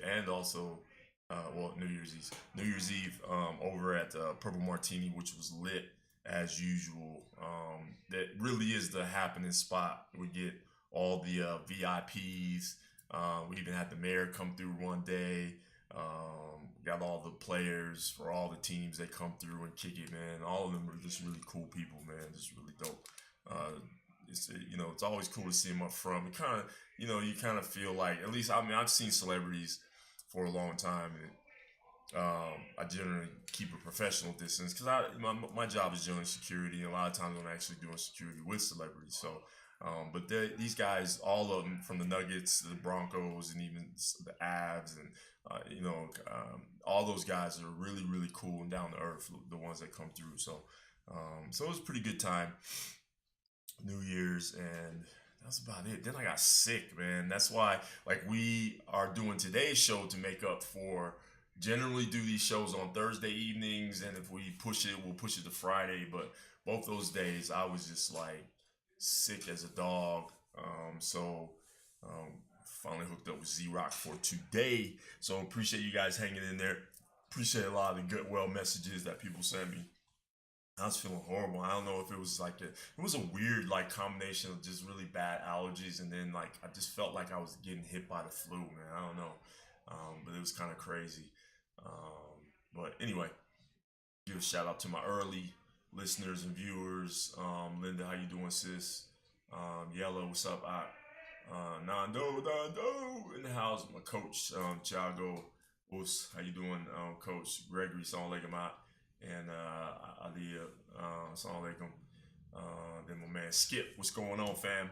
and also, New Year's Eve over at Purple Martini, which was lit as usual. That really is the happening spot. We get all the VIPs. We even had the mayor come through one day. Got all the players for all the teams that come through and kick it, man. All of them are just really cool people, man. Just really dope. Uh, it's always cool to see them up front. It kind of, you kind of feel like, at least, I mean, I've seen celebrities for a long time, and I generally keep a professional distance because my job is generally security, and a lot of times I'm actually doing security with celebrities. So, but these guys, all of them, from the Nuggets to the Broncos and even the Avs, and all those guys are really really cool and down to earth. The ones that come through. So it was a pretty good time. New Year's, and that's about it. Then I got sick, man. That's why, like, we are doing today's show to make up for. Generally, do these shows on Thursday evenings, and if we push it, we'll push it to Friday. But both those days, I was just like sick as a dog. So finally hooked up with Z Rock for today. So appreciate you guys hanging in there. Appreciate a lot of the goodwill messages that people sent me. I was feeling horrible. I don't know if it was like it was a weird like combination of just really bad allergies, and then like I just felt like I was getting hit by the flu, man. I don't know, but it was kind of crazy. But anyway, give a shout out to my early listeners and viewers. Linda, how you doing, sis? Yellow, what's up? Nando in the house. My coach, Thiago, what's how you doing, Coach Gregory Song and Ali, Assalamu alaikum. Then my man Skip, what's going on, fam?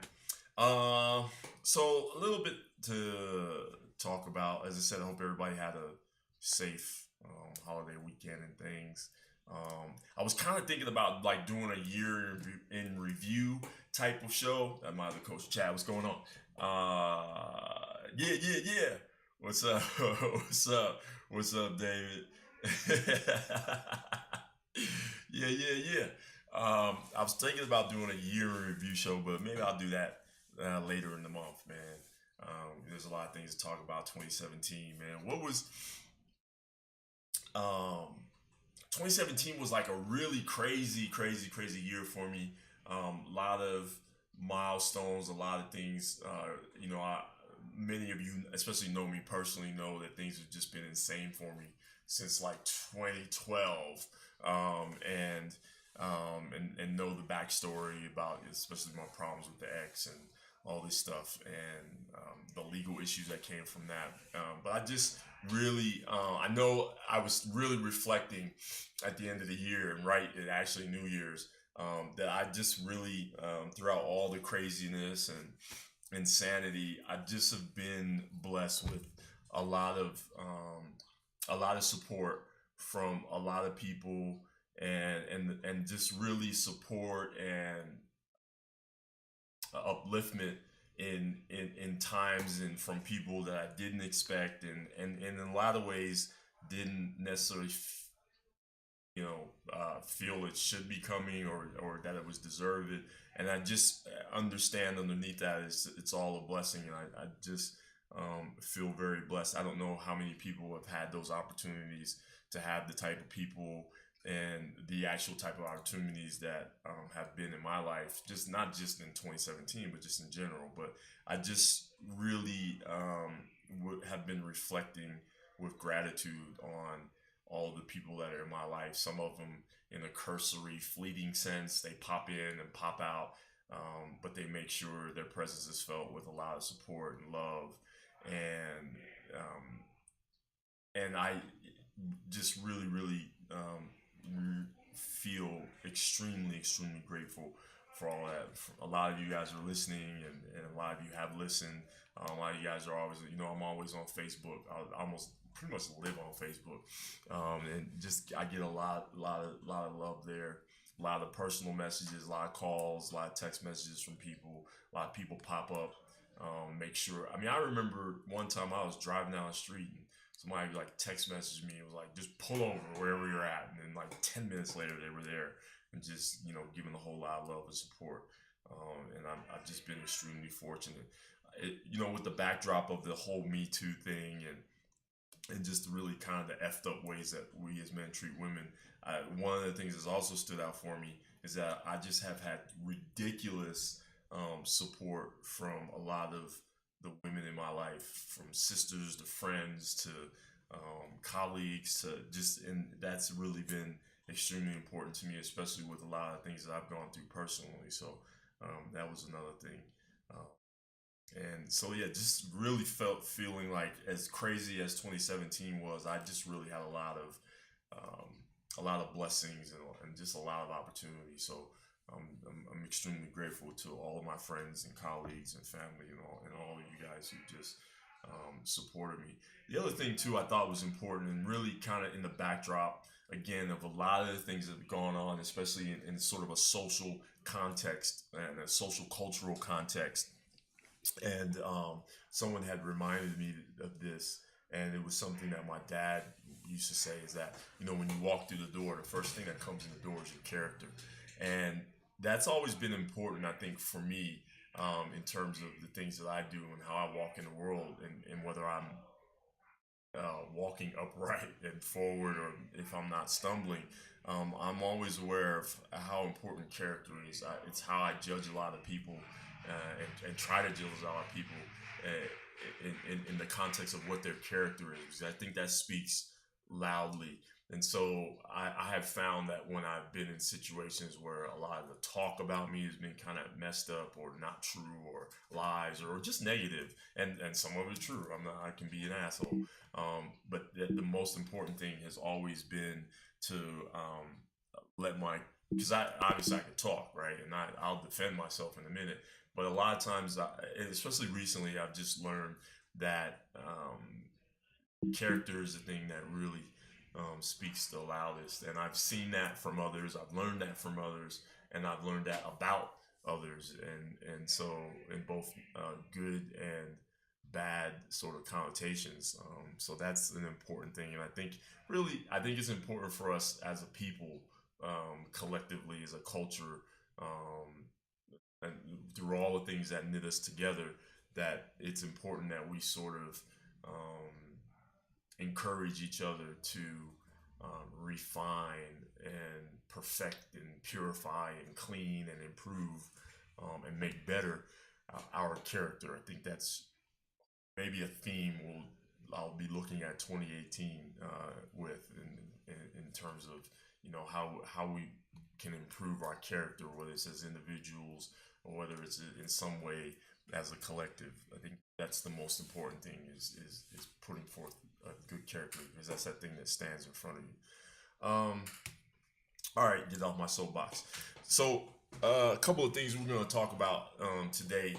So a little bit to talk about. As I said, I hope everybody had a safe holiday weekend and things. I was kind of thinking about like doing a year in review type of show. That my other coach Chad, what's going on? Yeah. What's up? What's up, David? Yeah. I was thinking about doing a year in review show, but maybe I'll do that later in the month, man. There's a lot of things to talk about 2017, man. What was um, 2017 was like a really crazy year for me. A lot of milestones, a lot of things. Many of you, especially know me personally, know that things have just been insane for me since like 2012, and know the backstory about especially my problems with the ex and all this stuff, and the legal issues that came from that. But I just really, I know I was really reflecting at the end of the year and right at actually New Year's, that I just really, throughout all the craziness and insanity, I just have been blessed with a lot of support from a lot of people, and just really support and upliftment in times and from people that I didn't expect, and in a lot of ways didn't necessarily feel it should be coming, or that it was deserved. And I just understand underneath that it's all a blessing, and I just feel very blessed. I don't know how many people have had those opportunities to have the type of people and the actual type of opportunities that have been in my life, just not just in 2017, but just in general. But I just really have been reflecting with gratitude on all the people that are in my life. Some of them in a cursory, fleeting sense, they pop in and pop out, but they make sure their presence is felt with a lot of support and love, and I just really feel extremely grateful for all that. A lot of you guys are listening, and a lot of you have listened. A lot of you guys are always, I'm always on Facebook. I almost pretty much live on Facebook, and just I get a lot of love there. A lot of personal messages, a lot of calls, a lot of text messages from people. A lot of people pop up, make sure. I mean, I remember one time I was driving down the street, and somebody like text messaged me. It was like, just pull over wherever you're at, and then like 10 minutes later they were there, and just giving a whole lot of love and support. And I've just been extremely fortunate. With the backdrop of the whole Me Too thing, and and just really kind of the effed up ways that we as men treat women. One of the things that's also stood out for me is that I just have had ridiculous support from a lot of the women in my life, from sisters to friends to colleagues to just, and that's really been extremely important to me, especially with a lot of things that I've gone through personally. So that was another thing. Uh, and so yeah, just really felt feeling like, as crazy as 2017 was, I just really had um, a lot of blessings and just a lot of opportunity. So I'm extremely grateful to all of my friends and colleagues and family and all of you guys who just supported me. The other thing too, I thought was important and really kind of in the backdrop again of a lot of the things that have gone on, especially in sort of a social context and a social cultural context. And someone had reminded me of this, and it was something that my dad used to say, is that, when you walk through the door, the first thing that comes in the door is your character. And that's always been important, I think, for me, in terms of the things that I do and how I walk in the world, and whether I'm walking upright and forward, or if I'm not stumbling. I'm always aware of how important character is. It's how I judge a lot of people, and try to judge a lot of people in the context of what their character is. I think that speaks loudly. And so I have found that when I've been in situations where a lot of the talk about me has been kind of messed up or not true or lies or just negative, and some of it true. I can be an asshole. But the most important thing has always been to let my, because I obviously I can talk, right, and I'll defend myself in a minute. But a lot of times, especially recently, I've just learned that character is the thing that really speaks the loudest. And I've seen that from others. I've learned that from others, and I've learned that about others. And so in both good and bad sort of connotations. So that's an important thing. And I think it's important for us as a people, collectively, as a culture, um, and through all the things that knit us together, that it's important that we sort of encourage each other to refine and perfect and purify and clean and improve, and make better our character. I think that's maybe a theme I'll be looking at 2018 with, in terms of how we can improve our character, whether it's as individuals or whether it's in some way as a collective. I think that's the most important thing, is putting forth a good character, because that's that thing that stands in front of you. All right, get off my soapbox. So a couple of things we're going to talk about today.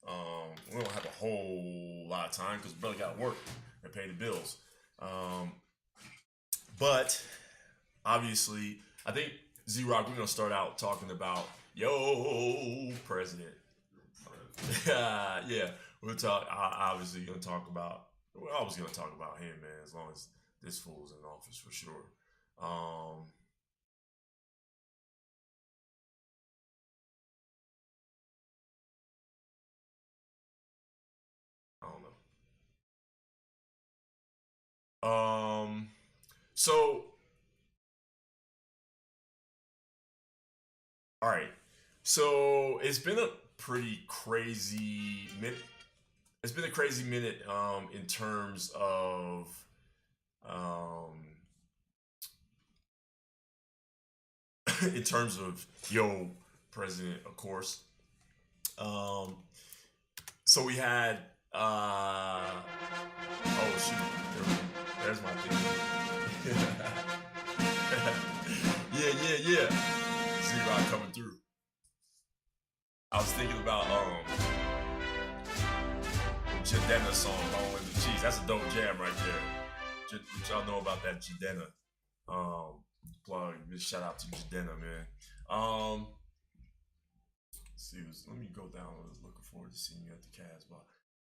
We don't have a whole lot of time because brother got to work and pay the bills. But obviously, I think Z Rock, we're going to start out talking about yo president. Yeah, we'll talk. Obviously, going to talk about. We're always going to talk about him, man. As long as this fool's in office, for sure. Um, I don't know. So all right. So it's been a pretty crazy minute. It's been a crazy minute, in terms of um, in terms of yo president, of course. Um, so we had oh shoot, there's my thing. Yeah, yeah, yeah. Z Rock coming through. I was thinking about Jadena song, "Bone and the Cheese." That's a dope jam right there. Y'all know about that Jadena? Plug. Shout out to Jadena, man. Um, see, let me go down. I was looking forward to seeing you at the Casbah.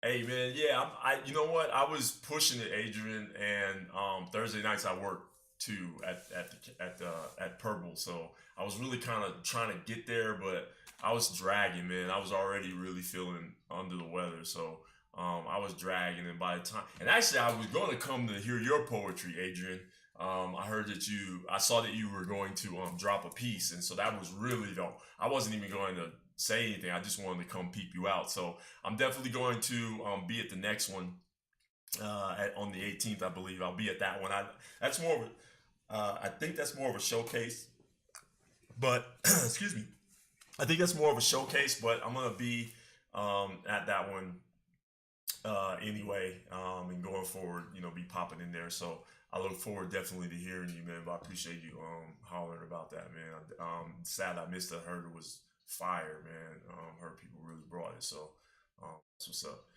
Hey, man, yeah, you know what? I was pushing it, Adrian, and Thursday nights I work too at Purple, so I was really kind of trying to get there, but I was dragging, man. I was already really feeling under the weather, so I was dragging, and by the time, and actually, I was going to come to hear your poetry, Adrian. I heard that I saw that you were going to drop a piece, and so that was really though. I wasn't even going to say anything. I just wanted to come peep you out. So I'm definitely going to be at the next one on the 18th, I believe. I'll be at that one. That's more of I think that's more of a showcase, but excuse me. I think that's more of a showcase, but I'm gonna be at that one anyway, and going forward, be popping in there. So I look forward definitely to hearing you, man. But I appreciate you hollering about that, man. Sad I missed it. I heard it was fire, man. Heard people really brought it. So that's what's up.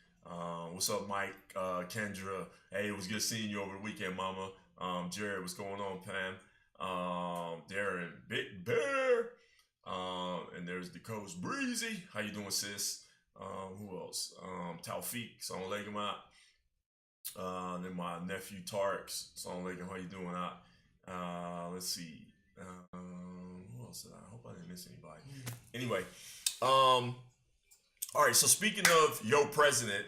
What's up, Mike? Kendra. Hey, it was good seeing you over the weekend, Mama. Jared, what's going on, Pam? Darren, Big Bear. And there's the coach Breezy. How you doing, sis? Who else? Taufik, Assalamu alaikum. Then my nephew Tarek, Assalamu alaikum. How you doing? Let's see. Who else did I hope I didn't miss anybody. Anyway, all right. So speaking of Yo President,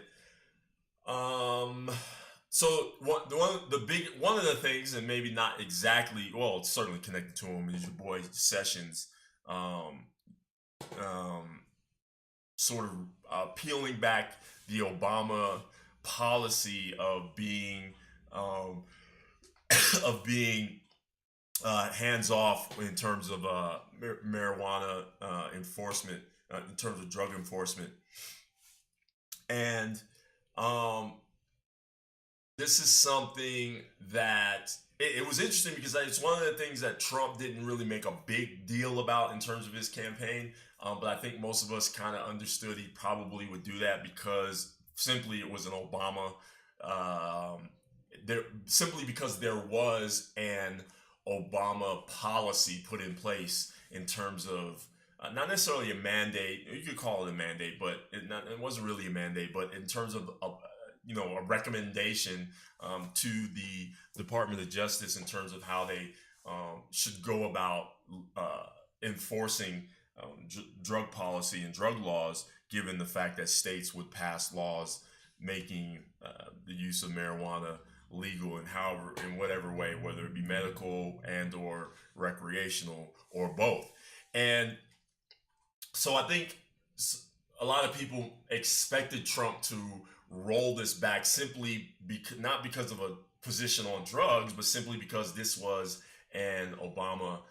so one of the things, and maybe not exactly, well, it's certainly connected to him, is your boy Sessions. Sort of peeling back the Obama policy of being hands off in terms of marijuana enforcement, in terms of drug enforcement, and this is something that it was interesting because it's one of the things that Trump didn't really make a big deal about in terms of his campaign. But I think most of us kind of understood he probably would do that because simply it was an Obama, because there was an Obama policy put in place in terms of not necessarily a mandate. You could call it a mandate, but it wasn't really a mandate. But in terms of a recommendation to the Department of Justice in terms of how they should go about enforcing drug policy and drug laws, given the fact that states would pass laws making the use of marijuana legal in whatever way, whether it be medical and or recreational or both. And so I think a lot of people expected Trump to roll this back simply not because of a position on drugs, but simply because this was an Obama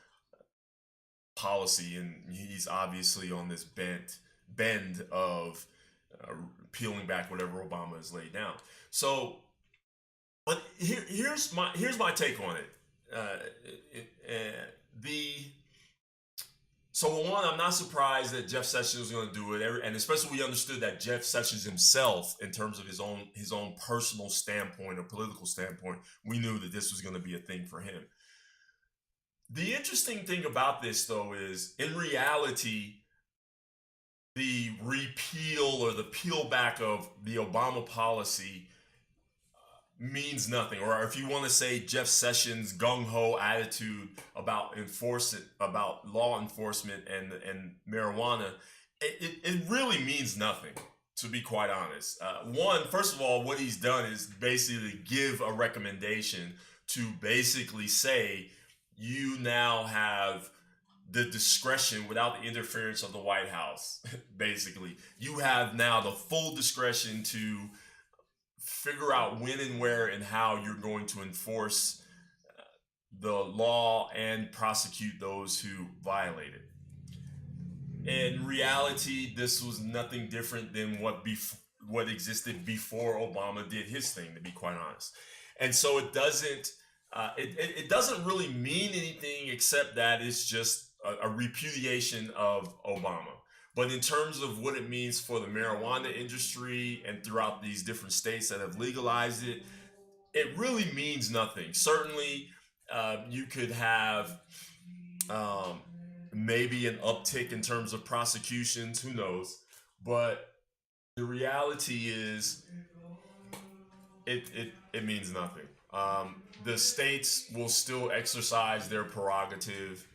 policy, and he's obviously on this bend of peeling back whatever Obama has laid down. So, but here's my take on it. So one, I'm not surprised that Jeff Sessions was going to do it, and especially we understood that Jeff Sessions himself, in terms of his own personal standpoint or political standpoint, we knew that this was going to be a thing for him. The interesting thing about this, though, is in reality, the repeal or the peel back of the Obama policy means nothing. Or if you want to say Jeff Sessions' gung-ho attitude about law enforcement and marijuana, it really means nothing, to be quite honest. First of all, what he's done is basically give a recommendation to basically say, you now have the discretion without the interference of the White House. Basically, you have now the full discretion to figure out when and where and how you're going to enforce the law and prosecute those who violate it. In reality, this was nothing different than what existed before Obama did his thing, to be quite honest. And so it doesn't really mean anything except that it's just a repudiation of Obama. But in terms of what it means for the marijuana industry and throughout these different states that have legalized it, it really means nothing. Certainly, you could have maybe an uptick in terms of prosecutions, who knows? But the reality is, it means nothing. The states will still exercise their prerogative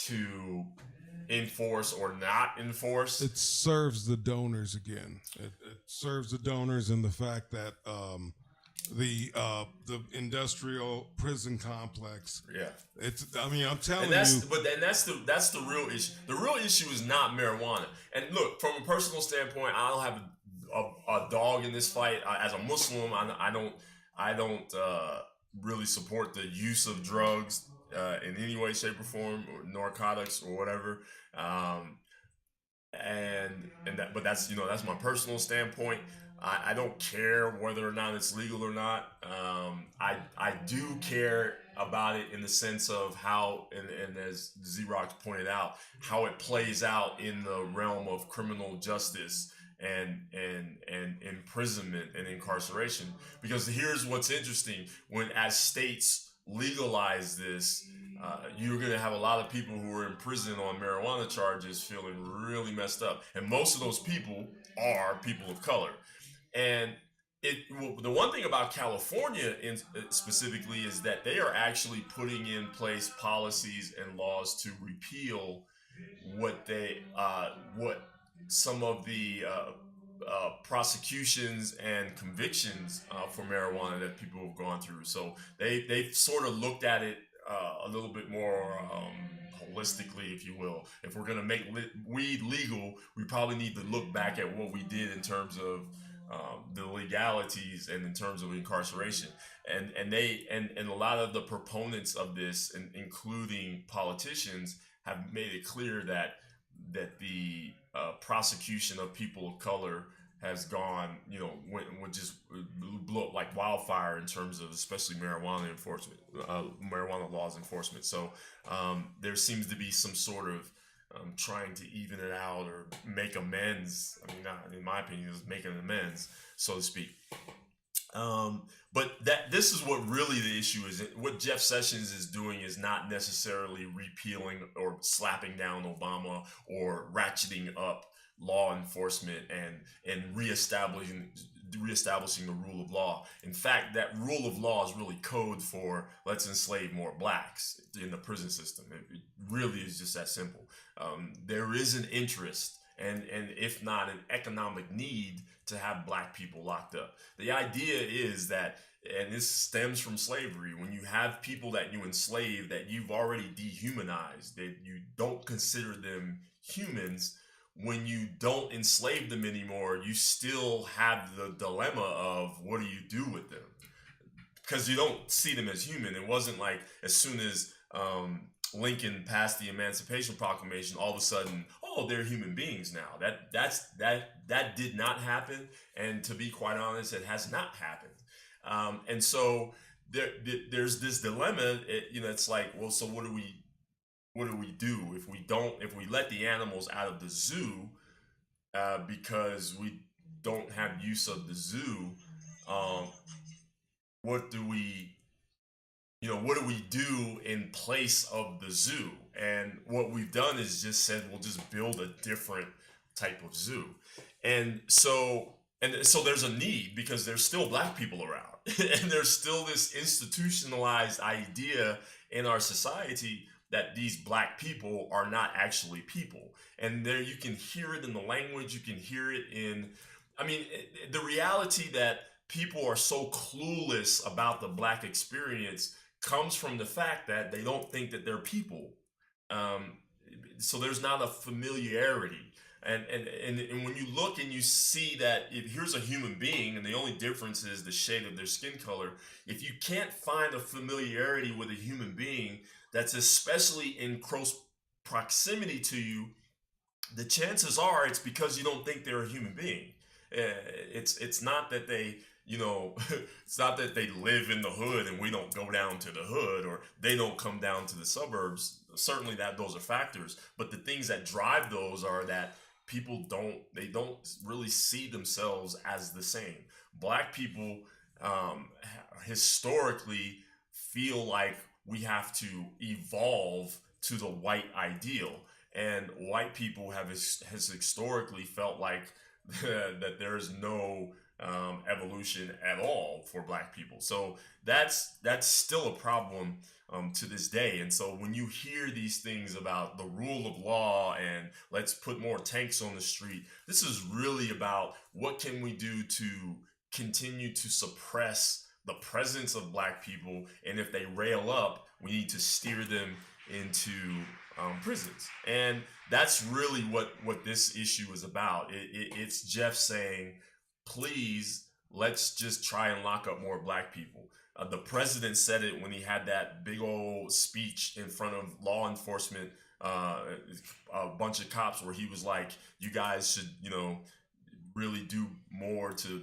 to enforce or not enforce. It serves the donors again. It serves the donors in the fact that the industrial prison complex. Yeah. It's. I mean, I'm telling And you. that's the real issue. The real issue is not marijuana. And look, from a personal standpoint, I don't have a dog in this fight. As a Muslim, I don't really support the use of drugs in any way, shape, or form, or narcotics or whatever. Um, and that, but that's that's my personal standpoint. I don't care whether or not it's legal or not. I do care about it in the sense of how, and as Xerox pointed out, how it plays out in the realm of criminal justice and imprisonment and incarceration. Because here's what's interesting: when as states legalize this, you're going to have a lot of people who are in prison on marijuana charges feeling really messed up, and most of those people are people of color. And the one thing about California specifically is that they are actually putting in place policies and laws to repeal what some of the prosecutions and convictions for marijuana that people have gone through. So they've sort of looked at it a little bit more holistically, if you will. If we're going to make weed legal, we probably need to look back at what we did in terms of the legalities and in terms of incarceration. And a lot of the proponents of this, including politicians, have made it clear that the prosecution of people of color has gone, would just blow up like wildfire in terms of especially marijuana enforcement, marijuana laws enforcement. So there seems to be some sort of trying to even it out or make amends. I mean, not in my opinion, is making amends, so to speak. But this is what really the issue is. What Jeff Sessions is doing is not necessarily repealing or slapping down Obama or ratcheting up law enforcement and reestablishing the rule of law. In fact, that rule of law is really code for let's enslave more blacks in the prison system. It really is just that simple. There is an interest and if not an economic need to have black people locked up. The idea is that, and this stems from slavery, when you have people that you enslave that you've already dehumanized, that you don't consider them humans, when you don't enslave them anymore, you still have the dilemma of what do you do with them? Because you don't see them as human. It wasn't like as soon as Lincoln passed the Emancipation Proclamation, all of a sudden, oh, they're human beings now. That did not happen, and to be quite honest, it has not happened. And so there's this dilemma. It's like, well, so what do we do if we let the animals out of the zoo because we don't have use of the zoo? What do we do in place of the zoo? And what we've done is just said we'll just build a different type of zoo. And so there's a need because there's still black people around and there's still this institutionalized idea in our society that these black people are not actually people. And there you can hear it in the language, you can hear it in, the reality that people are so clueless about the black experience comes from the fact that they don't think that they're people. So there's not a familiarity. And when you look and you see that here's a human being and the only difference is the shade of their skin color, if you can't find a familiarity with a human being that's especially in close proximity to you, the chances are it's because you don't think they're a human being. It's not that they it's not that they live in the hood and we don't go down to the hood or they don't come down to the suburbs. Certainly those are factors, but the things that drive those are that people don't really see themselves as the same. Black people historically feel like we have to evolve to the white ideal, and white people has historically felt like that there is no evolution at all for black people. So that's still a problem to this day. And so when you hear these things about the rule of law and let's put more tanks on the street, this is really about what can we do to continue to suppress the presence of black people, and if they rail up, we need to steer them into prisons. And that's really what this issue is about. It's Jeff saying, please, let's just try and lock up more black people. The president said it when he had that big old speech in front of law enforcement, a bunch of cops, where he was like, you guys should, really do more to,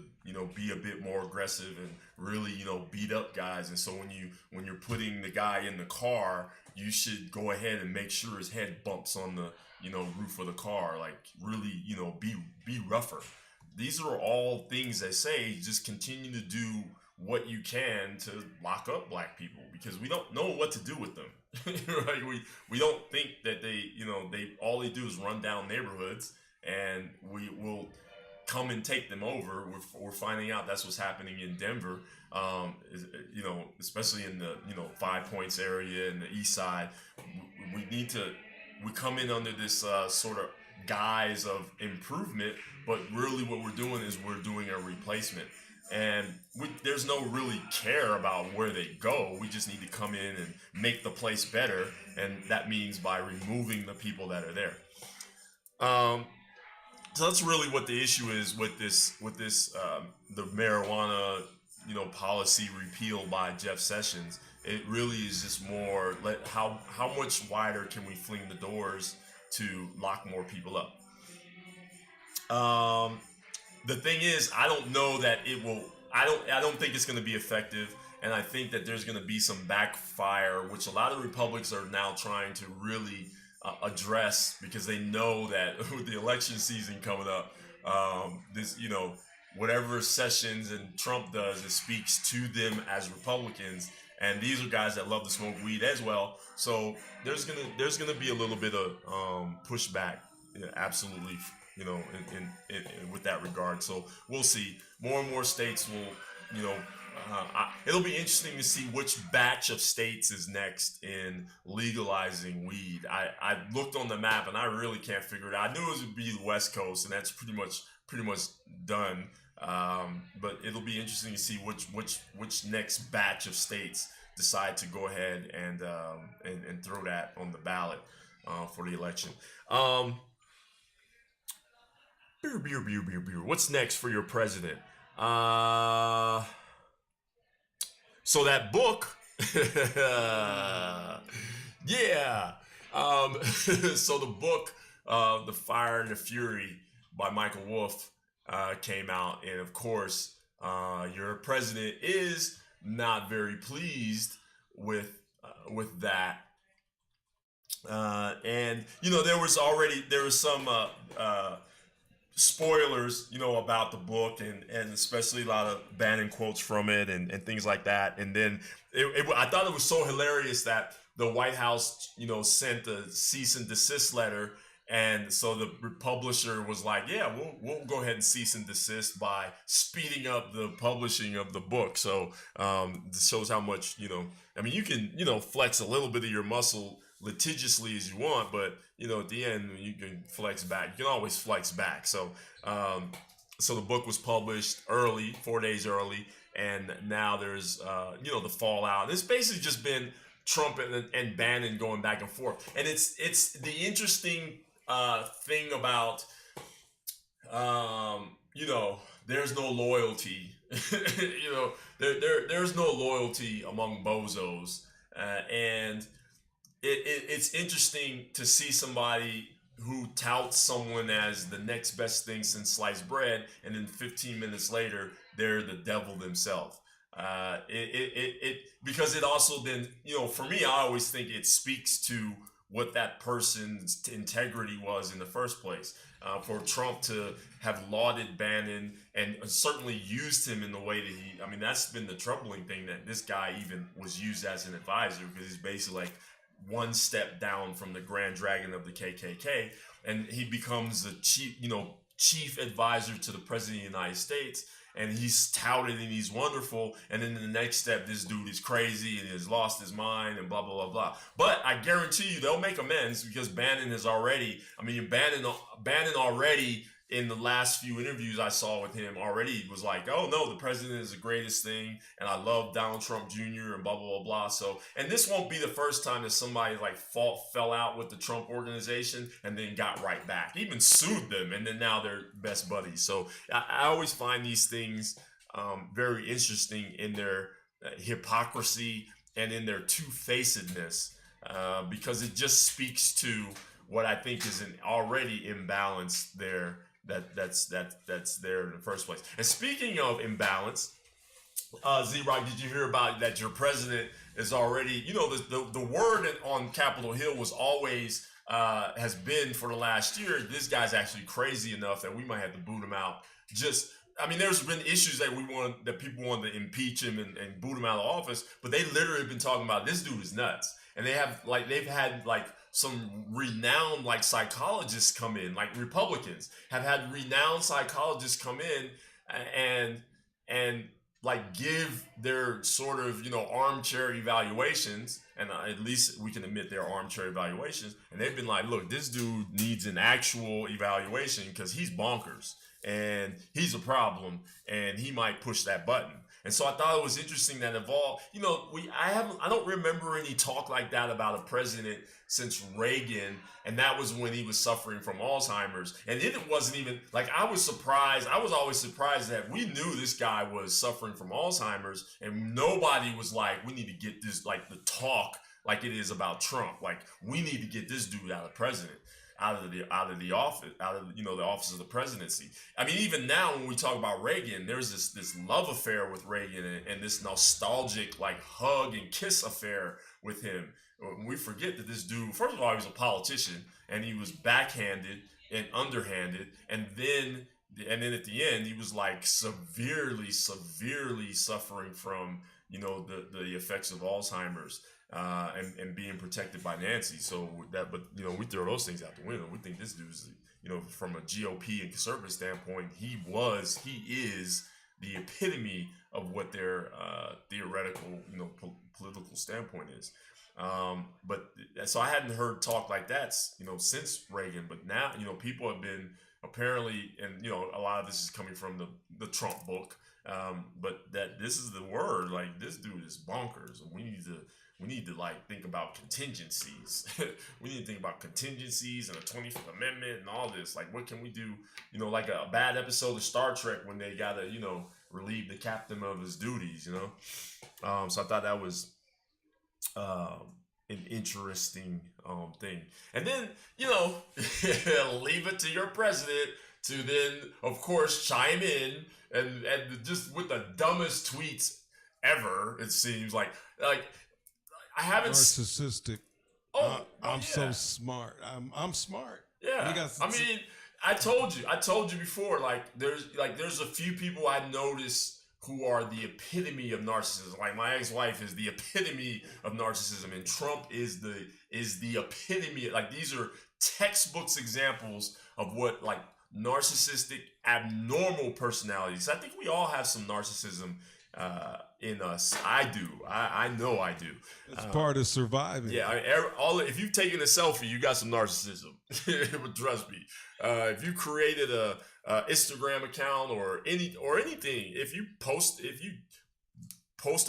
be a bit more aggressive and really, beat up guys. And so when you're putting the guy in the car, you should go ahead and make sure his head bumps on the, roof of the car. Like really, be rougher. These are all things they say. Just continue to do what you can to lock up black people, because we don't know what to do with them. Right? We don't think that they all they do is run down neighborhoods and we will come and take them over. We're finding out that's what's happening in Denver, especially in the 5 Points area and the east side. We come in under this sort of guise of improvement, but really what we're doing is we're doing a replacement. And there's no really care about where they go. We just need to come in and make the place better, and that means by removing the people that are there. So that's really what the issue is with this the marijuana policy repeal by Jeff Sessions. It really is just more how much wider can we fling the doors to lock more people up. The thing is, I don't know that it will. I don't think it's going to be effective, and I think that there's going to be some backfire, which a lot of Republicans are now trying to really address, because they know that with the election season coming up, whatever Sessions and Trump does, it speaks to them as Republicans, and these are guys that love to smoke weed as well. So there's gonna be a little bit of pushback, absolutely. In with that regard. So we'll see. More and more states will, it'll be interesting to see which batch of states is next in legalizing weed. I looked on the map and I really can't figure it out. I knew it would be the West Coast, and that's pretty much done. But it'll be interesting to see which next batch of states decide to go ahead and throw that on the ballot for the election. Beer. What's next for your president? So that book, yeah. So the book, The Fire and the Fury by Michael Wolff, came out, and of course, your president is not very pleased with that. And there was some spoilers, about the book, and especially a lot of Bannon quotes from it and things like that. And then I thought it was so hilarious that the White House, sent a cease and desist letter. And so the publisher was like, yeah, we'll go ahead and cease and desist by speeding up the publishing of the book. So this shows how much, you can, flex a little bit of your muscle litigiously as you want, but at the end you can flex back. You can always flex back. So so the book was published early, 4 days early, and now there's the fallout. It's basically just been Trump and Bannon going back and forth, and it's the interesting thing about there's no loyalty. There's no loyalty among bozos, and it's interesting to see somebody who touts someone as the next best thing since sliced bread, and then 15 minutes later they're the devil themselves. Because it also then, for me, I always think it speaks to what that person's integrity was in the first place. For Trump to have lauded Bannon and certainly used him in the way that that's been the troubling thing, that this guy even was used as an advisor, because he's basically like one step down from the Grand Dragon of the KKK, and he becomes the chief, chief advisor to the president of the United States, and he's touted and he's wonderful, and then in the next step, this dude is crazy and has lost his mind and blah blah blah blah. But I guarantee you they'll make amends, because Bannon is already, Bannon already in the last few interviews I saw with him already was like, oh no, the president is the greatest thing, and I love Donald Trump Jr. and blah blah blah blah. So, and this won't be the first time that somebody like fell out with the Trump organization and then got right back, even sued them, and then now they're best buddies. So I always find these things very interesting in their hypocrisy and in their two-facedness, because it just speaks to what I think is an already imbalance there. That's there in the first place. And speaking of imbalance, Z-Rock, did you hear about that? Your president is already, the word on Capitol Hill was always, has been for the last year, this guy's actually crazy enough that we might have to boot him out. There's been issues that people wanted to impeach him and boot him out of office, but they literally have been talking about this dude is nuts. And they've had some renowned psychologists come in, Republicans have had renowned psychologists come in and give their sort of armchair evaluations, and at least we can admit they're armchair evaluations, and they've been like, look, this dude needs an actual evaluation because he's bonkers and he's a problem and he might push that button. And so I thought it was interesting that I don't remember any talk like that about a president since Reagan, and that was when he was suffering from Alzheimer's. And it wasn't even I was surprised. I was always surprised that we knew this guy was suffering from Alzheimer's, and nobody was like, we need to get this, the talk like it is about Trump. We need to get this dude out of the office, the office of the presidency. Even now when we talk about Reagan, there's this love affair with Reagan and this nostalgic hug and kiss affair with him. We forget that this dude, first of all, he was a politician, and he was backhanded and underhanded, and then at the end he was severely suffering from the effects of Alzheimer's. And being protected by Nancy. So we throw those things out the window. We think this dude's, from a GOP and conservative standpoint, he is the epitome of what their theoretical, political standpoint is. So I hadn't heard talk like that, since Reagan. But now, people have been apparently, and a lot of this is coming from the Trump book. But that this is the word, this dude is bonkers, and we need to think about contingencies. We need to think about contingencies and the 25th Amendment and all this. What can we do? A bad episode of Star Trek when they gotta, relieve the captain of his duties, So I thought that was an interesting thing. And then, leave it to your president to then, of course, chime in and just with the dumbest tweets ever, it seems like I haven't narcissistic. I'm so smart. I'm smart. Yeah. I told you before, there's a few people I notice who are the epitome of narcissism. My ex-wife is the epitome of narcissism, and Trump is the epitome. These are textbooks examples of what narcissistic, abnormal personalities. I think we all have some narcissism in us. I do. I know I do. It's part of surviving. Yeah. If you've taken a selfie, you got some narcissism. Trust me. If you created a Instagram account or anything, if you post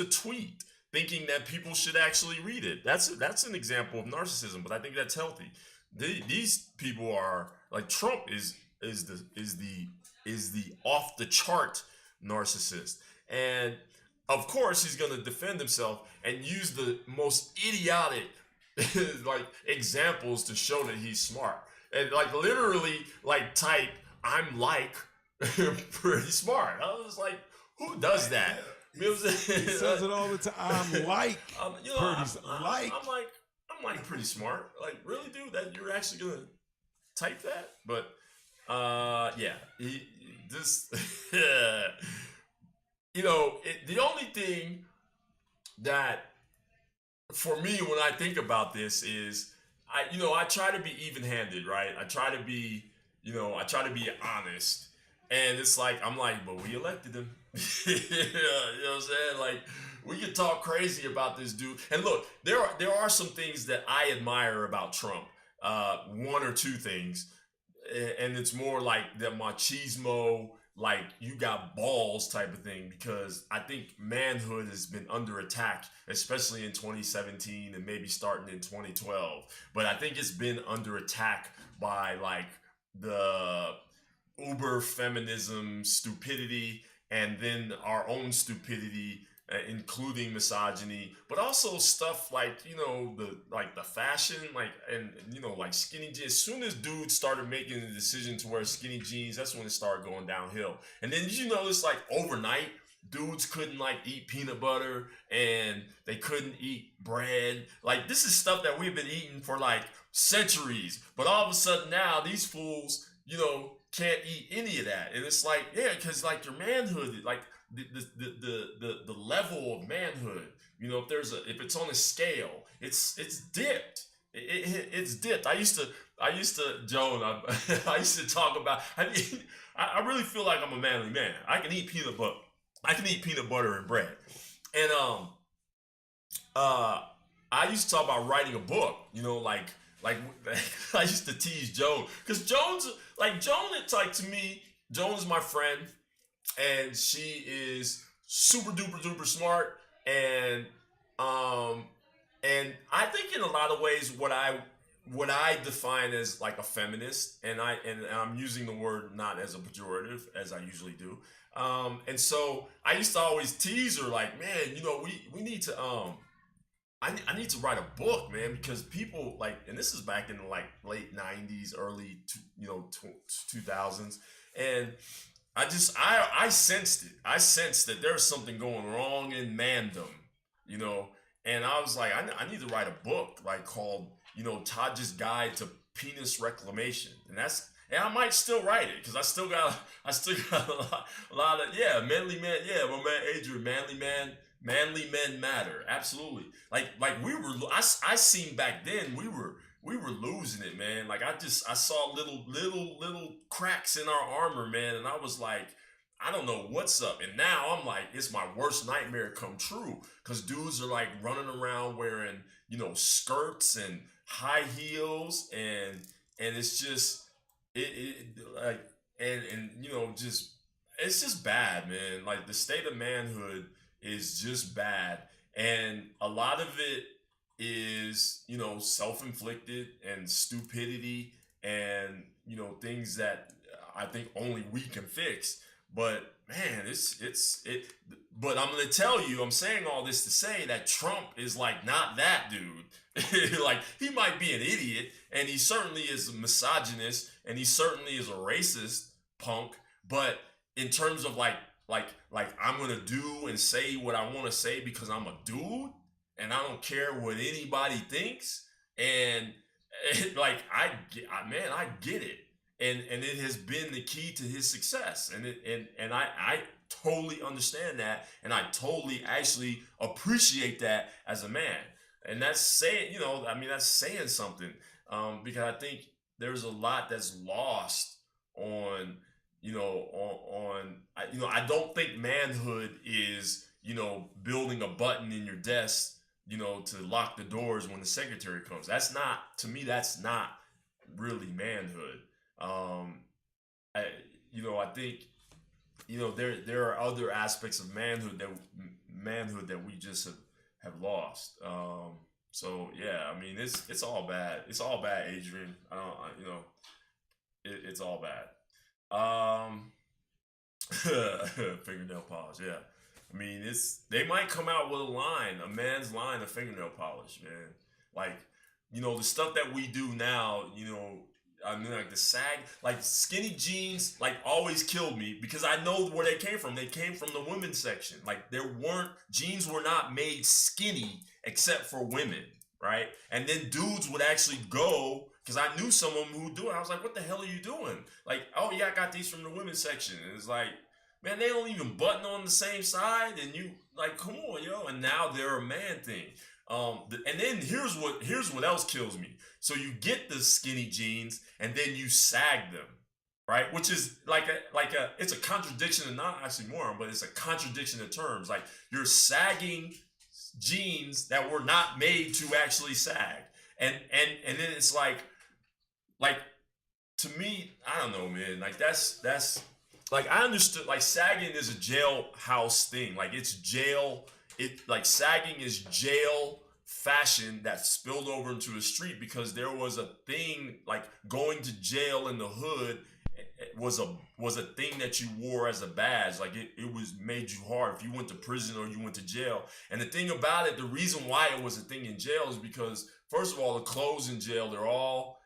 a tweet thinking that people should actually read it, that's an example of narcissism. But I think that's healthy. These people are Trump is the off the chart narcissist. And of course, he's going to defend himself and use the most idiotic examples to show that he's smart. And literally type, I'm pretty smart. I was who does that? He says it all the time. I'm like pretty I'm pretty smart. Really, dude, that you're actually going to type that? But the only thing that for me when I think about this is I try to be even-handed, right? I try to be I try to be honest. And it's like I'm like, but we elected him. You know what I'm saying? Like we can talk crazy about this dude. And look, there are some things that I admire about Trump. One or two things, and it's more like the machismo, like you got balls type of thing. Because I think manhood has been under attack, especially in 2017 and maybe starting in 2012. But I think it's been under attack by like the uber feminism stupidity and then our own stupidity, including misogyny, but also stuff like the fashion, like and like skinny jeans. As soon as dudes started making the decision to wear skinny jeans, that's when it started going downhill. And then it's like overnight dudes couldn't like eat peanut butter and they couldn't eat bread. Like this is stuff that we've been eating for like centuries, but all of a sudden now these fools can't eat any of that. And it's like, yeah, because like your manhood, like the level of manhood, if it's on a scale, it's dipped. It's dipped. I used to Joan. I used to talk about. I really feel like I'm a manly man. I can eat peanut butter. I can eat peanut butter and bread. And uh, I used to talk about writing a book. Like I used to tease Joan because Joan. It's like to me, Joan is my friend, and she is super duper duper smart, um and I think in a lot of ways what I define as like a feminist, and I'm using the word not as a pejorative as I usually do. And so I used to always tease her like, man, we need to I need to write a book, man, because people like, and this is back in the like late '90s, early 2000s, and I sensed it. I sensed that there's something going wrong in mandom, you know, and I was like, I need to write a book like called Taj's Guide to Penis Reclamation, and I might still write it because I still got a lot of manly man, my man Adrian, manly men matter, absolutely. Like I seen back then we were losing it, man. Like I saw little cracks in our armor, man, and I was like, I don't know what's up. And now I'm like, it's my worst nightmare come true because dudes are like running around wearing skirts and high heels, and it's just like and just it's just bad, man. Like the state of manhood is just bad, and a lot of it is self-inflicted and stupidity, and things that I think only we can fix. But man, it. But I'm gonna tell you, I'm saying all this to say that Trump is like not that dude. Like he might be an idiot, and he certainly is a misogynist, and he certainly is a racist punk. But in terms of like I'm gonna do and say what I want to say because I'm a dude, and I don't care what anybody thinks. And like man, I get it, and it has been the key to his success, and I totally understand that, and I totally actually appreciate that as a man. And that's saying, I mean, that's saying something, because I think there's a lot that's lost on I don't think manhood is building a button in your desk to lock the doors when the secretary comes. That's not, to me, that's not really manhood. um I think there are other aspects of manhood that we just have lost. So yeah, I mean, it's all bad. It's all bad, Adrian. I don't it's all bad. um Fingernail polish, yeah. I mean, they might come out with a man's line of fingernail polish, man. Like, the stuff that we do now, I mean, like the sag, like skinny jeans, like always killed me because I know where they came from. They came from the women's section. Like jeans were not made skinny except for women, right? And then dudes would actually go, because I knew some of them who would do it. I was like, what the hell are you doing? Like, oh yeah, I got these from the women's section. And it's like, man, they don't even button on the same side, and you like, come on, yo. And now they're a man thing. And then here's what else kills me. So you get the skinny jeans, and then you sag them. right? Which is it's a contradiction, and not oxymoron, but it's a contradiction in terms. Like you're sagging jeans that were not made to actually sag, and then it's like to me, I don't know, man. Like that's like I understood. Like sagging is a jailhouse thing. Like it's jail. It like sagging is jail fashion that spilled over into the street because there was a thing like going to jail in the hood was a thing that you wore as a badge. Like it was made you hard if you went to prison or you went to jail. And the thing about it, the reason why it was a thing in jail is because first of all, the clothes in jail, they're all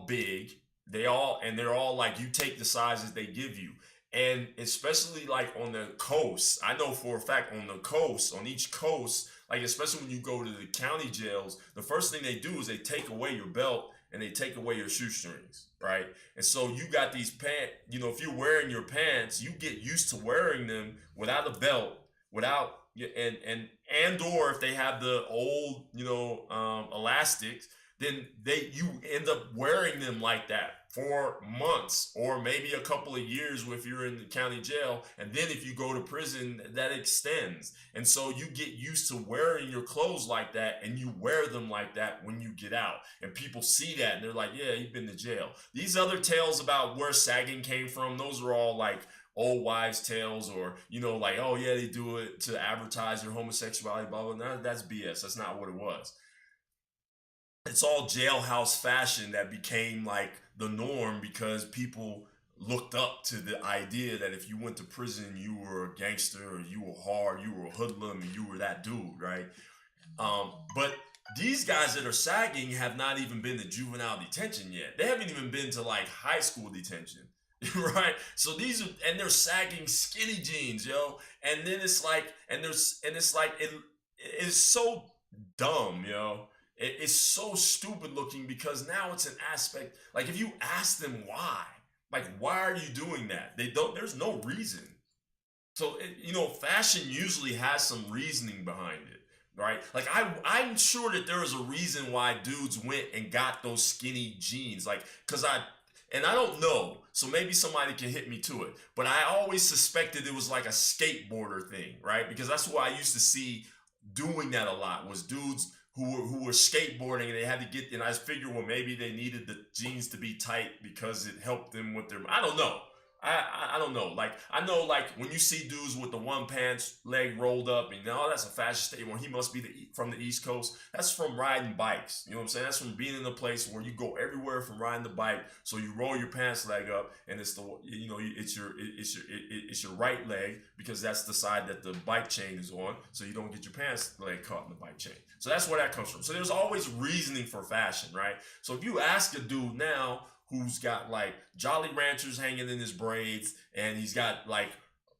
big. They're all like you take the sizes they give you. And especially like on the coast, I know for a fact on the coast, on each coast, like especially when you go to the county jails, the first thing they do is they take away your belt and they take away your shoestrings, right? And so you got these pants, if you're wearing your pants, you get used to wearing them without a belt, without and or if they have the old, elastics, then you end up wearing them like that for months or maybe a couple of years if you're in the county jail. And then if you go to prison, that extends. And so you get used to wearing your clothes like that and you wear them like that when you get out. And people see that and they're like, yeah, you've been to jail. These other tales about where sagging came from, those are all like old wives' tales or, like, oh yeah, they do it to advertise their homosexuality, blah, blah, blah. That's BS. That's not what it was. It's all jailhouse fashion that became like the norm because people looked up to the idea that if you went to prison, you were a gangster or you were hard, you were a hoodlum, and you were that dude, right? But these guys that are sagging have not even been to juvenile detention yet. They haven't even been to like high school detention. Right, so they're sagging skinny jeans, yo, and then it's like, it is so dumb, yo. It's so stupid looking because now it's an aspect. Like if you ask them why, like why are you doing that? They don't. There's no reason. So fashion usually has some reasoning behind it, right? Like I'm sure that there is a reason why dudes went and got those skinny jeans, like and I don't know, so maybe somebody can hit me to it. But I always suspected it was like a skateboarder thing, right? Because that's what I used to see doing that a lot was dudes who were skateboarding and they had to get. And I figured, well, maybe they needed the jeans to be tight because it helped them with their. I don't know. I don't know. Like I know, like when you see dudes with the one pants leg rolled up, and that's a fashion statement. He must be from the East Coast. That's from riding bikes. You know what I'm saying? That's from being in a place where you go everywhere from riding the bike. So you roll your pants leg up, and it's it's your right leg because that's the side that the bike chain is on. So you don't get your pants leg caught in the bike chain. So that's where that comes from. So there's always reasoning for fashion, right? So if you ask a dude now who's got like Jolly Ranchers hanging in his braids and he's got like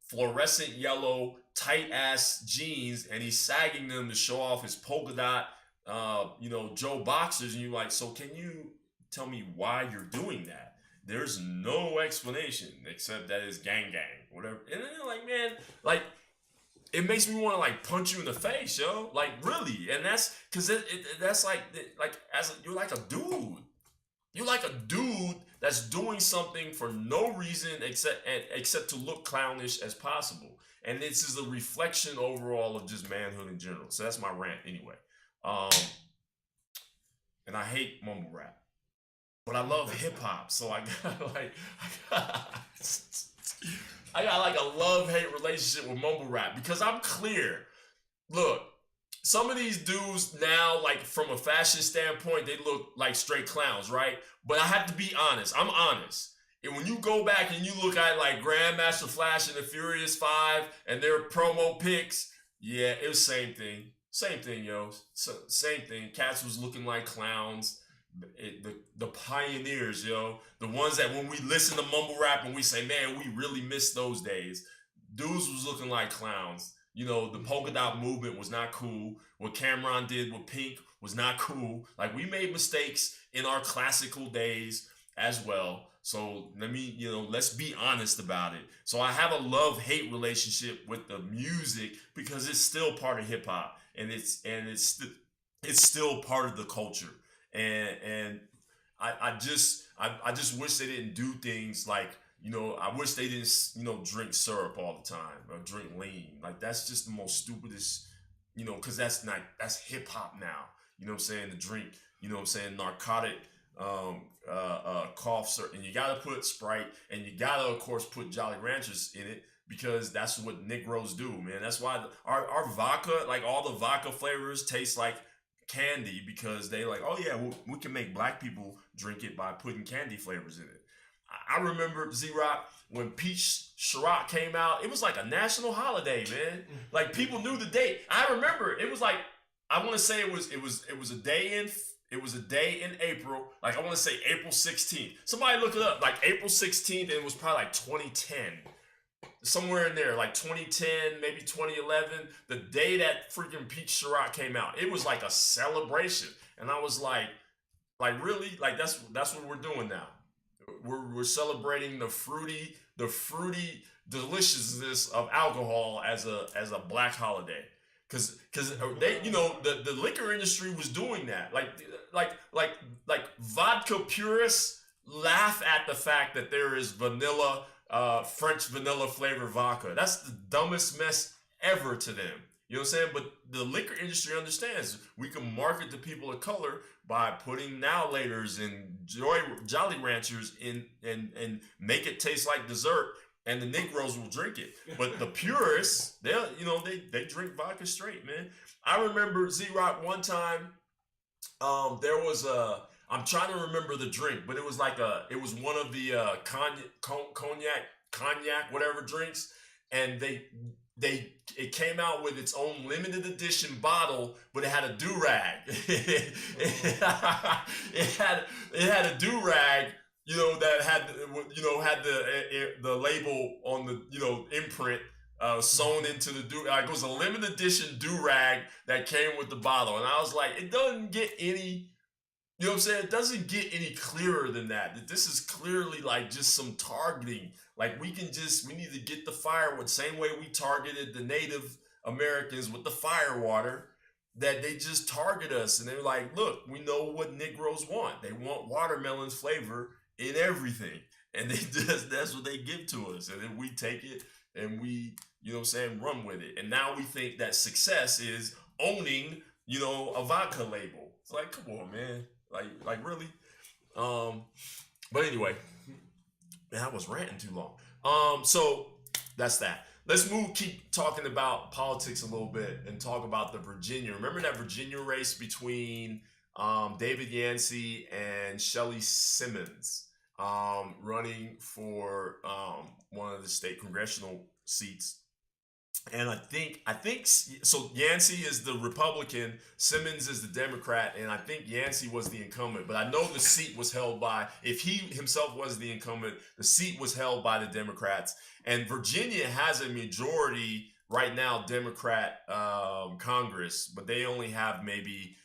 fluorescent yellow tight ass jeans and he's sagging them to show off his polka dot Joe boxers, and you're like, so can you tell me why you're doing that? There's no explanation except that it's gang whatever. And then you're like, man, like it makes me want to like punch you in the face, yo, like really. And that's because that's like you're like a dude. You're like a dude that's doing something for no reason except to look clownish as possible. And this is a reflection overall of just manhood in general. So that's my rant anyway. And I hate mumble rap, but I love hip hop. So I got like a love-hate relationship with mumble rap because I'm clear. Look, some of these dudes now, like from a fashion standpoint, they look like straight clowns, right? But I have to be honest. I'm honest. And when you go back and you look at like Grandmaster Flash and the Furious Five and their promo pics, yeah, it was same thing. Same thing, yo. Same thing. Cats was looking like clowns. The pioneers, yo. The ones that when we listen to mumble rap and we say, man, we really miss those days. Dudes was looking like clowns. The polka dot movement was not cool. What Cameron did with Pink was not cool. Like we made mistakes in our classical days as well. So let's be honest about it. So I have a love-hate relationship with the music because it's still part of hip hop and it's still part of the culture. And I just wish they didn't do things like, I wish they didn't, drink syrup all the time or drink lean. Like, that's just the most stupidest, because that's hip hop now. You know what I'm saying? To drink, narcotic cough syrup. And you got to put Sprite, and you got to, of course, put Jolly Ranchers in it, because that's what Negroes do, man. That's why our vodka, like all the vodka flavors, taste like candy, because they like, oh yeah, we can make black people drink it by putting candy flavors in it. I remember, Z-Rock, when Peach Ciroc came out, it was like a national holiday, man. Like, people knew the date. I remember it was like, I want to say it was a day in April. Like, I want to say April 16th. Somebody look it up. Like, April 16th, and it was probably like 2010. Somewhere in there, like 2010, maybe 2011, the day that freaking Peach Ciroc came out. It was like a celebration. And I was like really? Like, that's what we're doing now. We're celebrating the fruity deliciousness of alcohol as a black holiday. Cause they, the liquor industry was doing that. Like vodka purists laugh at the fact that there is French vanilla flavored vodka. That's the dumbest mess ever to them. You know what I'm saying? But the liquor industry understands we can market to people of color by putting now laters and Jolly Ranchers in and make it taste like dessert, and the Negroes will drink it. But the purists, they drink vodka straight, man. I remember, Z-Rock, one time, there was I'm trying to remember the drink, but it was one of the cognac, whatever drinks, and it came out with its own limited edition bottle, but it had a do-rag. it had a do-rag, that had the label on the imprint sewn into the do-rag. It was a limited edition do-rag that came with the bottle, and I was like, it doesn't get any. You know what I'm saying? It doesn't get any clearer than that. That this is clearly like just some targeting. Like, we need to get the firewood, same way we targeted the Native Americans with the fire water, that they just target us. And they're like, look, we know what Negroes want. They want watermelon flavor in everything. And that's what they give to us. And then we take it and we, run with it. And now we think that success is owning, a vodka label. It's like, come on, man. Like really? But anyway, man, I was ranting too long. So that's that. Let's keep talking about politics a little bit and talk about the Virginia. Remember that Virginia race between David Yancey and Shelley Simmons, running for one of the state congressional seats. And I think so. Yancey is the Republican, Simmons is the Democrat, and I think Yancey was the incumbent. But I know the seat was held by, if he himself was the incumbent, the seat was held by the Democrats. And Virginia has a majority right now, Democrat Congress, but they only have maybe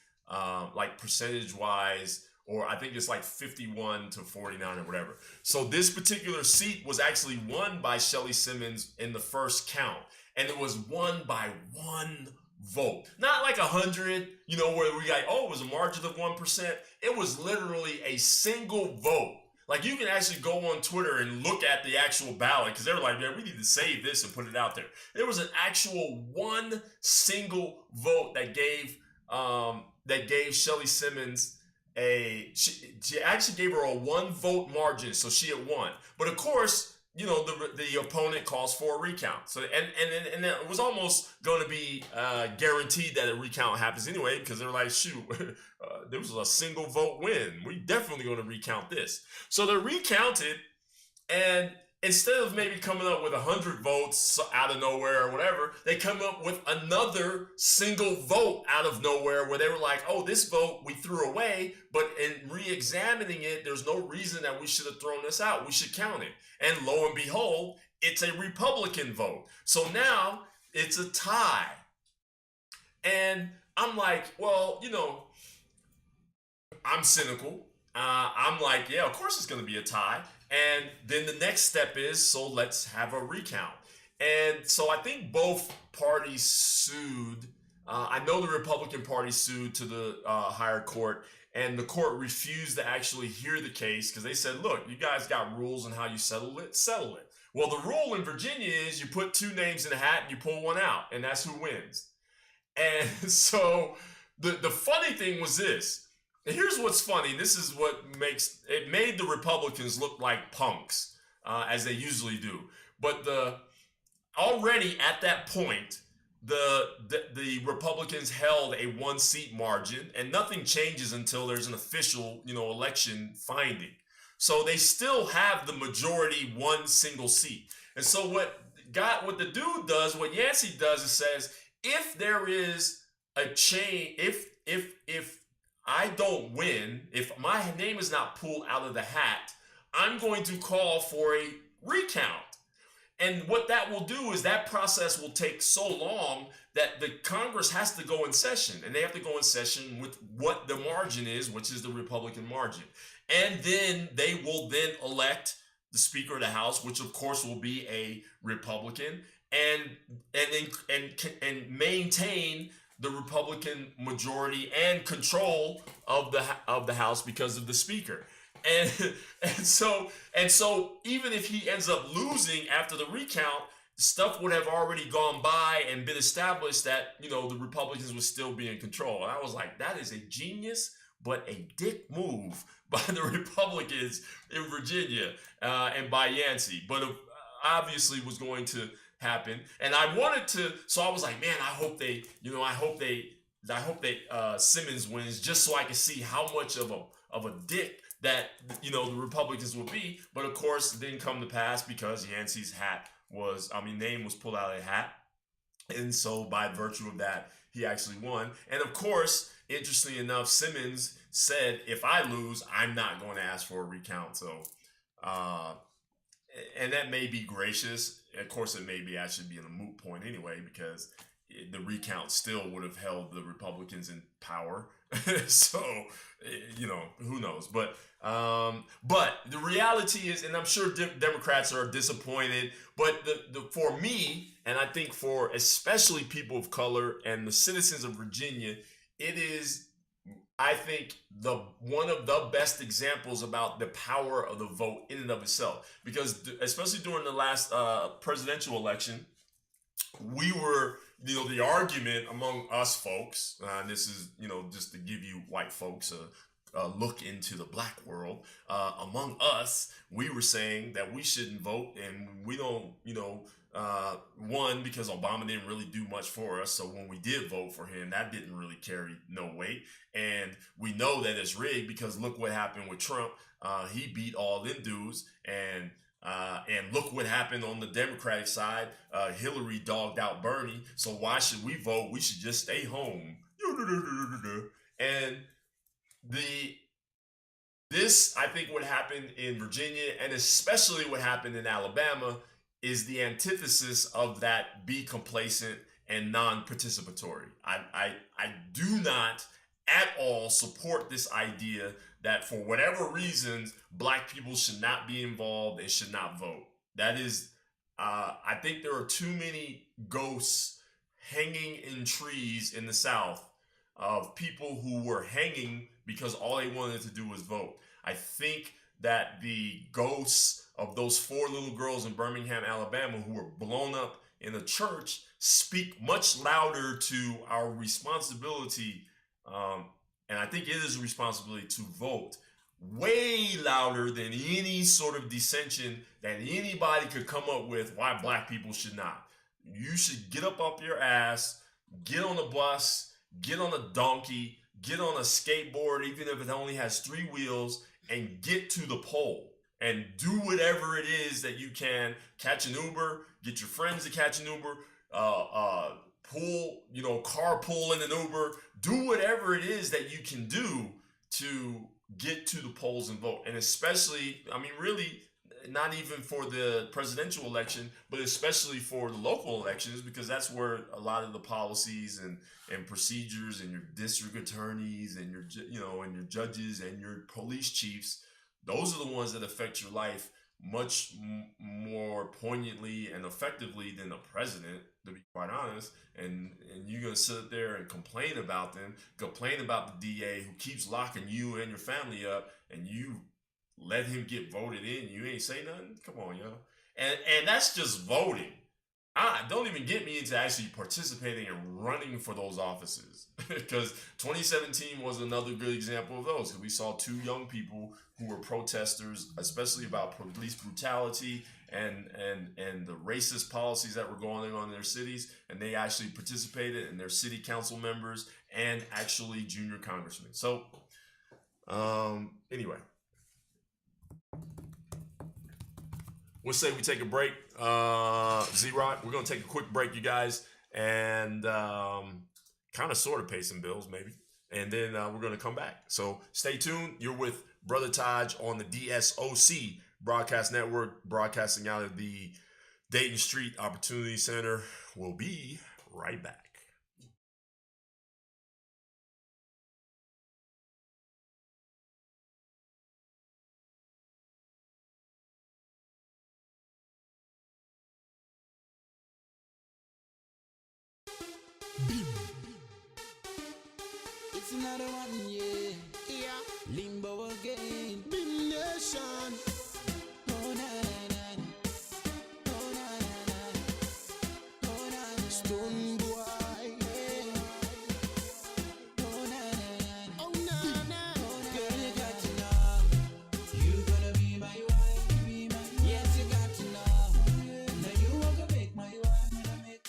like percentage wise, or I think it's like 51 to 49 or whatever. So this particular seat was actually won by Shelley Simmons in the first count. And it was won by one vote. Not like 100, where we got, it was a margin of 1%. It was literally a single vote. Like, you can actually go on Twitter and look at the actual ballot, because they were like, man, we need to save this and put it out there. There was an actual one single vote that gave Shelley Simmons she actually gave her a 1 vote margin, so she had won. But of course, the opponent calls for a recount. So and it was almost going to be guaranteed that a recount happens anyway, because they're like, shoot, there was a single vote win. We definitely going to recount this. So they're recounted, and instead of maybe coming up with 100 votes out of nowhere or whatever, they come up with another single vote out of nowhere, where they were like, oh, this vote we threw away, but in re-examining it, there's no reason that we should have thrown this out. We should count it. And lo and behold, it's a Republican vote. So now it's a tie. And I'm like, well, I'm cynical. I'm like, yeah, of course it's going to be a tie. And then the next step is, so let's have a recount. And so I think both parties sued I know the Republican Party sued to the higher court, and the court refused to actually hear the case because they said, look, you guys got rules on how you settle it, settle it. Well, the rule in Virginia is you put two names in a hat and you pull one out, and that's who wins. And so the funny thing was this. And here's what's funny. This is what made the Republicans look like punks, as they usually do. But already at that point, the Republicans held a 1-seat margin, and nothing changes until there's an official, election finding. So they still have the majority, one single seat. And so what the dude does, what Yancey does, is says, if there is a change, if I don't win, if my name is not pulled out of the hat, I'm going to call for a recount. And what that will do is that process will take so long that the Congress has to go in session, and they have to go in session with what the margin is, which is the Republican margin. And then they will then elect the Speaker of the House, which of course will be a Republican, and maintain the Republican majority and control of the House because of the Speaker. And so even if he ends up losing after the recount, stuff would have already gone by and been established that the Republicans would still be in control. And I was like, that is a genius but a dick move by the Republicans in Virginia and by Yancey. But obviously was going to happen. And I wanted to, so I was like, man, I hope they Simmons wins, just so I can see how much of a dick that the Republicans will be. But of course it didn't come to pass because Yancey's name was pulled out of the hat. And so by virtue of that, he actually won. And of course, interestingly enough, Simmons said, if I lose, I'm not going to ask for a recount. So, and that may be gracious. Of course, it may be actually be in a moot point anyway, because the recount still would have held the Republicans in power. So, who knows? But the reality is, and I'm sure Democrats are disappointed, but for me, and I think for especially people of color and the citizens of Virginia, it is, I think, one of the best examples about the power of the vote in and of itself. Because especially during the last presidential election, we were, the argument among us folks, this is, just to give you white folks a look into the black world, among us, we were saying that we shouldn't vote, and we don't, one, because Obama didn't really do much for us. So when we did vote for him, that didn't really carry no weight. And we know that it's rigged because look what happened with Trump. He beat all them dudes, and look what happened on the Democratic side. Hillary dogged out Bernie. So why should we vote? We should just stay home. And this, I think, what happened in Virginia, and especially what happened in Alabama, is the antithesis of that be complacent and non-participatory. I do not at all support this idea that for whatever reasons, black people should not be involved and should not vote. That is, I think there are too many ghosts hanging in trees in the South of people who were hanging because all they wanted to do was vote. I think that the ghosts of those 4 little girls in Birmingham, Alabama, who were blown up in a church speak much louder to our responsibility, and I think it is a responsibility to vote, way louder than any sort of dissension that anybody could come up with why black people should not. You should get up off your ass, get on a bus, get on a donkey, get on a skateboard, even if it only has 3 wheels, and get to the poll. And do whatever it is that you can. Catch an Uber, get your friends to catch an Uber, carpool in an Uber. Do whatever it is that you can do to get to the polls and vote. And especially, really, not even for the presidential election, but especially for the local elections, because that's where a lot of the policies and procedures and your district attorneys and and your judges and your police chiefs, those are the ones that affect your life much more poignantly and effectively than the president. to be quite honest. And you're gonna sit there and complain about them, complain about the DA who keeps locking you and your family up, and you let him get voted in. You ain't say nothing. Come on, yo. And that's just voting. I don't even get me into actually participating and running for those offices, because 2017 was another good example of those. Because we saw two young people who were protesters, especially about police brutality and the racist policies that were going on in their cities, and they actually participated, and their city council members and actually junior congressmen. So, anyway. We'll say we take a break. Z-Rock, we're going to take a quick break, you guys, and kind of sort of pay some bills, maybe. And then we're going to come back. So stay tuned. You're with Brother Taj on the DSOC Broadcast Network, broadcasting out of the Dayton Street Opportunity Center. We'll be right back. It's another one, yeah. Yeah. Limbo again. Bim Nation. Oh, na, na, na. Oh, na, na, na. Oh, na, na. Stone boy. Yeah. Oh, na, na, na. Oh, na, na. Girl, you got to know. You gonna be my wife. Be my wife. Yes, you got to know. Now you are gonna make my wife. Gonna make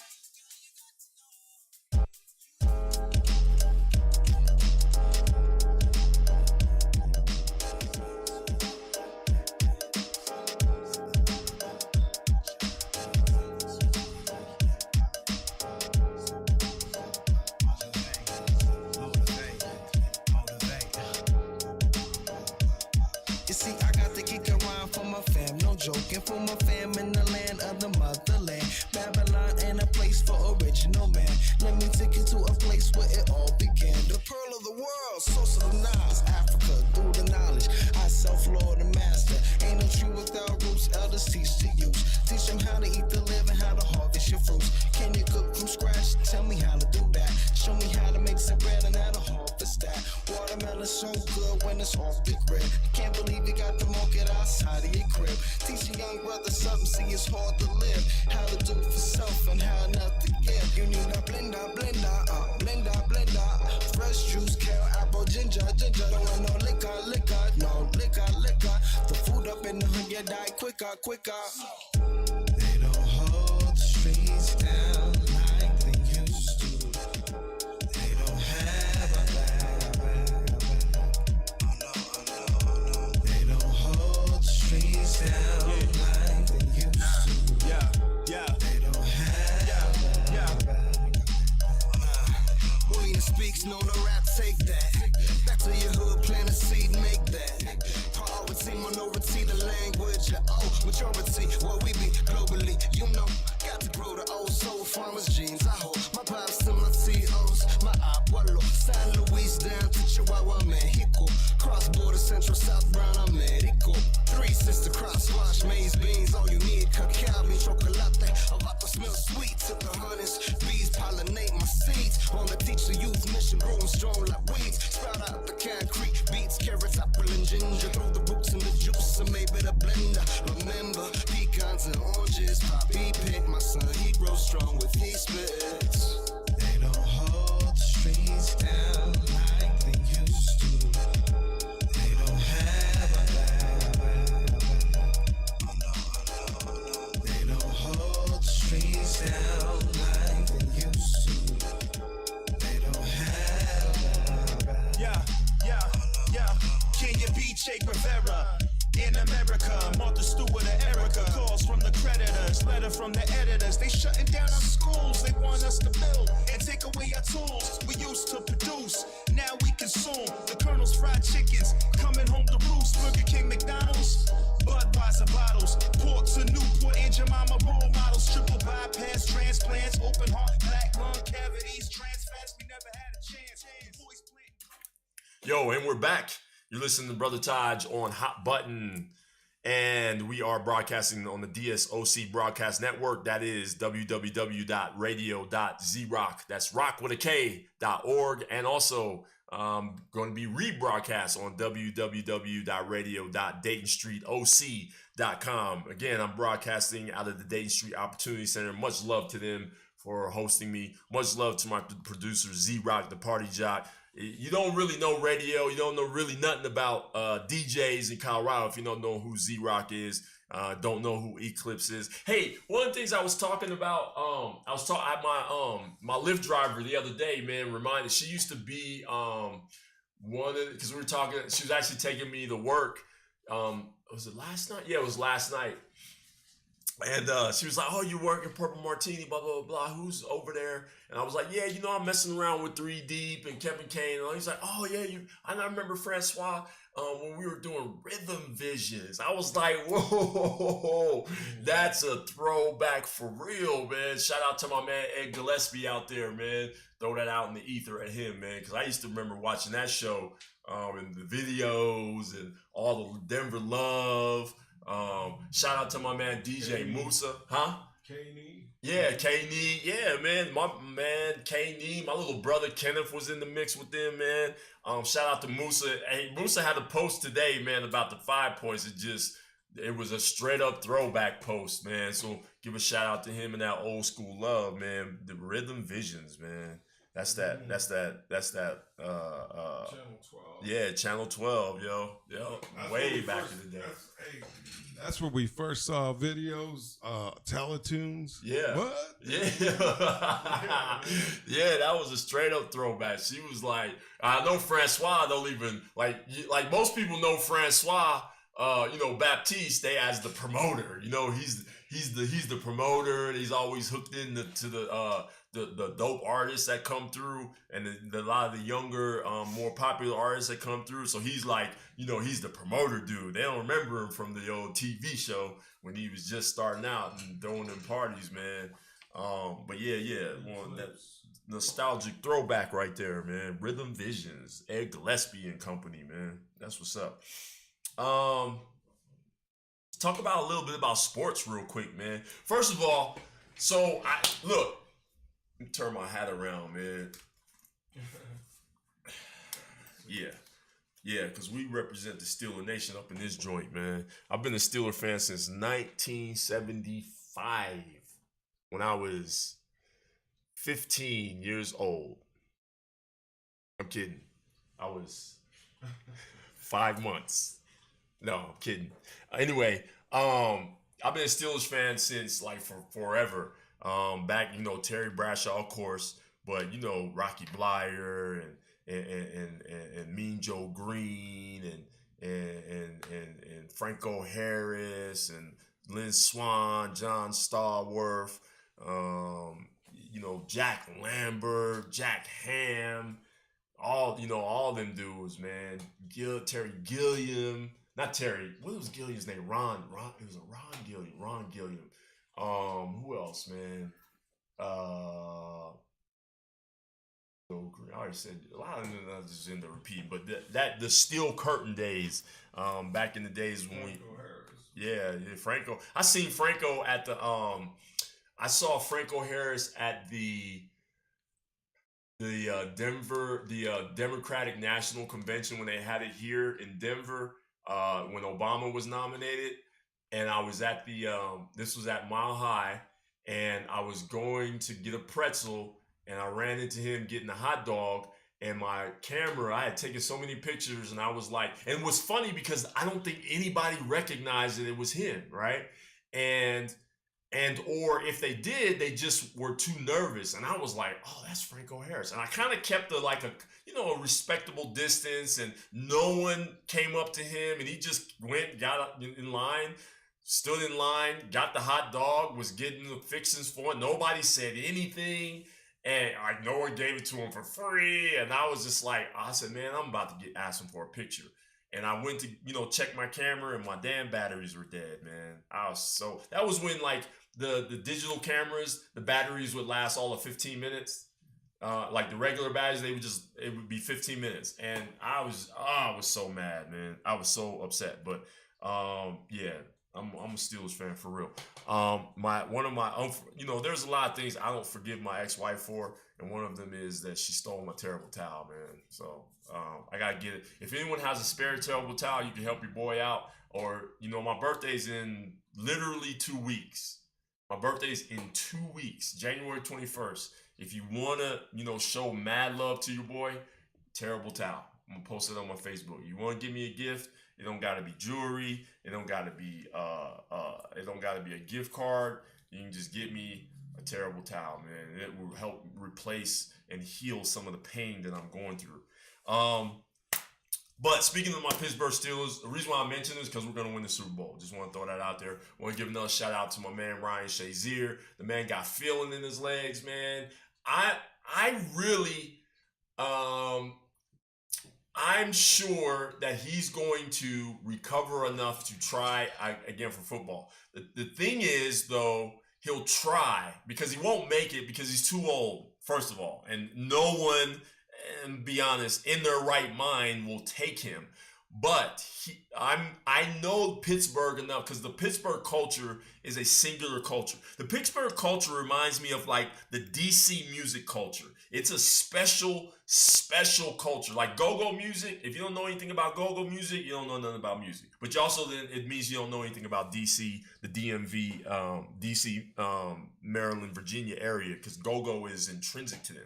You see, I got to kick around for my fam, no joking. For my fam in the land of the motherland. Babylon ain't a place for original man. Let me take you to a place where it all began. The pearl of the world, source of the Nile, Africa, through the knowledge. I self-lord and master. Ain't no tree without roots, elders teach to use. Teach them how to eat the living, how to harvest your fruits. Can you cook from scratch? Tell me how to do that. Show me how to make some bread and how to harvest that. Watermelon so good when it's off the grid. Can't believe you got the market outside of your crib. Teach a young brother something, see it's hard to live. How to do for self and how not to give. You need a blender, blender. Fresh juice, kale, apple, ginger. Don't want no liquor, no liquor. The food up in the hood, you die quicker. They don't hold the streets down like they used to. They don't have a bag. Oh no. They don't hold the streets down like they used to. Yeah. They don't have a bag. William speaks, no the rap, take that. Back to your hood, plant a seed, make that. Priority, minority, the language, majority, what we be globally, you know. Got to grow the old soul farmers jeans. I hold my pops to my COs, my abuelo. San Luis down to Chihuahua, Mexico. Cross border, Central, South, Brown, Americo. 3 sister cross wash, maize beans, all you need. Cacao, bean, chocolate. A lot smell sweet to the honeys. Bees pollinate my seeds. On the teach the youth mission, growing strong like weeds. Sprout out the concrete beets, carrots, apple, and ginger. Throw the roots in the juice and maybe the blender. Remember, pecans and oranges. Poppy pick, my son, he grows strong with these spits. They don't hold the streets down like they used to. They don't have a bag. Oh no. They don't hold the streets down like they used to. They don't have a bag. Yeah. Kenya B. Che Guevara. In America, Martha Stewart and Erica. Calls from the creditors, letter from the editors. They shutting down our schools. They want us to build and take away our tools we used to produce. Now we consume the Colonel's fried chickens. Coming home to roost. Burger King, McDonald's. Budweiser bottles. Pork to Newport and Jemima role models. Triple bypass transplants. Open heart, black lung cavities. Transfats, we never had a chance. Boys playing. Yo, and we're back. You're listening to Brother Taj on Hot Button. And we are broadcasting on the DSOC Broadcast Network. That is www.radio.zrock. That's rock with a K.org. And also going to be rebroadcast on www.radio.daytonstreetoc.com. Again, I'm broadcasting out of the Dayton Street Opportunity Center. Much love to them for hosting me. Much love to my producer, Z-Rock, the Party Jock. You don't really know radio. You don't know really nothing about DJs in Colorado if you don't know who Z-Rock is. Don't know who Eclipse is. Hey, one of the things I was talking about, I was talking at my Lyft driver the other day, man, reminded, she used to be because we were talking, she was actually taking me to work. Was it last night? Yeah, it was last night. And she was like, "Oh, you work at Purple Martini, blah, blah, blah, blah. Who's over there?" And I was like, "Yeah, I'm messing around with 3 Deep and Kevin Kane." And he's like, "Oh, yeah, I remember Francois when we were doing Rhythm Visions." I was like, "Whoa, that's a throwback for real, man." Shout out to my man Ed Gillespie out there, man. Throw that out in the ether at him, man, because I used to remember watching that show and the videos and all the Denver love. Shout out to my man DJ Musa, huh? K-Nee. Yeah, K-Nee. Yeah, man. My man K-Nee, my little brother Kenneth was in the mix with them, man. Shout out to Musa. Hey, Musa had a post today, man, about the 5 points. It was a straight up throwback post, man. So give a shout out to him and that old school love, man. The Rhythm Visions, man. That's that. Channel 12. Yeah, Channel 12, yo. Way back in the day. That's where we first saw videos, Teletoons. Yeah. What? Yeah. Yeah, that was a straight up throwback. She was like, I know Francois don't even, like most people know Francois, Baptiste, they as the promoter. He's the promoter, and he's always hooked into the dope artists that come through, and a lot of the younger, more popular artists that come through. So he's like, he's the promoter dude. They don't remember him from the old TV show when he was just starting out and throwing them parties, man. But yeah, that nostalgic throwback right there, man. Rhythm Visions, Ed Gillespie and company, man. That's what's up. Let's talk about a little bit about sports real quick, man. First of all, so let me turn my hat around, man. Yeah, because we represent the Steeler Nation up in this joint, man. I've been a Steeler fan since 1975, when I was 15 years old. I'm kidding. I was 5 months. No, I'm kidding. Anyway, I've been a Steelers fan since for forever. Back, Terry Bradshaw, of course, but Rocky Blyer and Mean Joe Green and Franco Harris and Lynn Swan, John Stallworth, Jack Lambert, Jack Ham, all them dudes, man. Terry Gilliam, not Terry. What was Gilliam's name? Ron. It was a Ron Gilliam. Ron Gilliam. Who else, man? I already said a lot of them are just in the repeat, but the Steel Curtain days, back in the days when Franco. I seen Franco at the I saw Franco Harris at the Denver, Democratic National Convention when they had it here in Denver, when Obama was nominated. And I was at this was at Mile High, and I was going to get a pretzel, and I ran into him getting a hot dog, and my camera, I had taken so many pictures, and I was like, and it was funny because I don't think anybody recognized that it was him, right? Or if they did, they just were too nervous. And I was like, oh, that's Franco Harris. And I kind of kept a respectable distance, and no one came up to him, and he just got in line, stood in line, got the hot dog, was getting the fixings for it. Nobody said anything. And no one gave it to him for free. And I was just like, I said, man, I'm about to ask him for a picture. And I went to, check my camera, and my damn batteries were dead, man. That was when the digital cameras, the batteries would last all of 15 minutes. The regular batteries, it would be 15 minutes. And I was so mad, man. I was so upset. But Yeah, I'm a Steelers fan for real. There's a lot of things I don't forgive my ex-wife for, and one of them is that she stole my terrible towel, man. So I gotta get it. If anyone has a spare terrible towel, you can help your boy out. Or my birthday's in literally 2 weeks. My birthday's in 2 weeks, January 21st. If you wanna, show mad love to your boy, terrible towel. I'm gonna post it on my Facebook. You wanna give me a gift? It don't gotta be jewelry. It don't gotta be a gift card. You can just get me a terrible towel, man. It will help replace and heal some of the pain that I'm going through. But speaking of my Pittsburgh Steelers, the reason why I mention this is because we're going to win the Super Bowl. Just want to throw that out there. Want to give another shout out to my man Ryan Shazier. The man got feeling in his legs, man. I really, I'm sure that he's going to recover enough to try again for football. The thing is, though, he'll try because he won't make it because he's too old, first of all. And no one, and be honest, in their right mind will take him. But I know Pittsburgh enough because the Pittsburgh culture is a singular culture. The Pittsburgh culture reminds me of like the DC music culture. It's a special culture. Like go-go music. If you don't know anything about go-go music, you don't know nothing about music. But you also then it means you don't know anything about DC, the DMV, DC, Maryland, Virginia area, because go-go is intrinsic to them.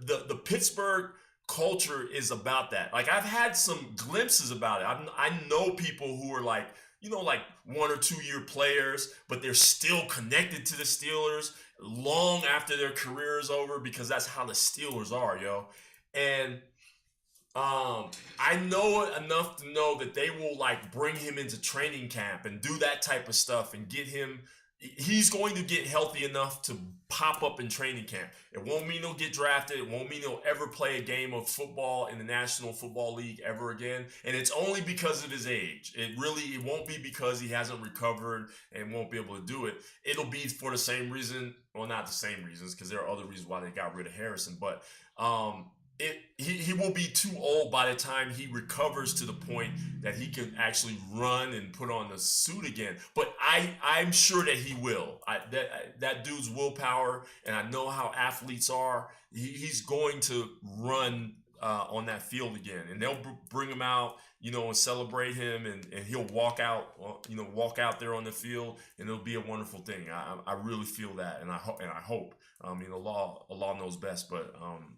The Pittsburgh culture is about that. Like I've had some glimpses about it. I know people who are like 1 or 2 year players, but they're still connected to the Steelers long after their career is over because that's how the Steelers are, yo. And I know enough to know that they will like bring him into training camp and do that type of stuff and get him. He's going to get healthy enough to pop up in training camp. It won't mean he'll get drafted. It won't mean he'll ever play a game of football in the National Football League ever again. And it's only because of his age. It won't be because he hasn't recovered and won't be able to do it. It'll be for the same reason. Well, not the same reasons, because there are other reasons why they got rid of Harrison. But he will be too old by the time he recovers to the point that he can actually run and put on the suit again. But I'm sure that he will. That dude's willpower, and I know how athletes are. He's going to run on that field again, and they'll bring him out, and celebrate him, and he'll walk out there on the field, and it'll be a wonderful thing. I really feel that, and I hope. Allah knows best, but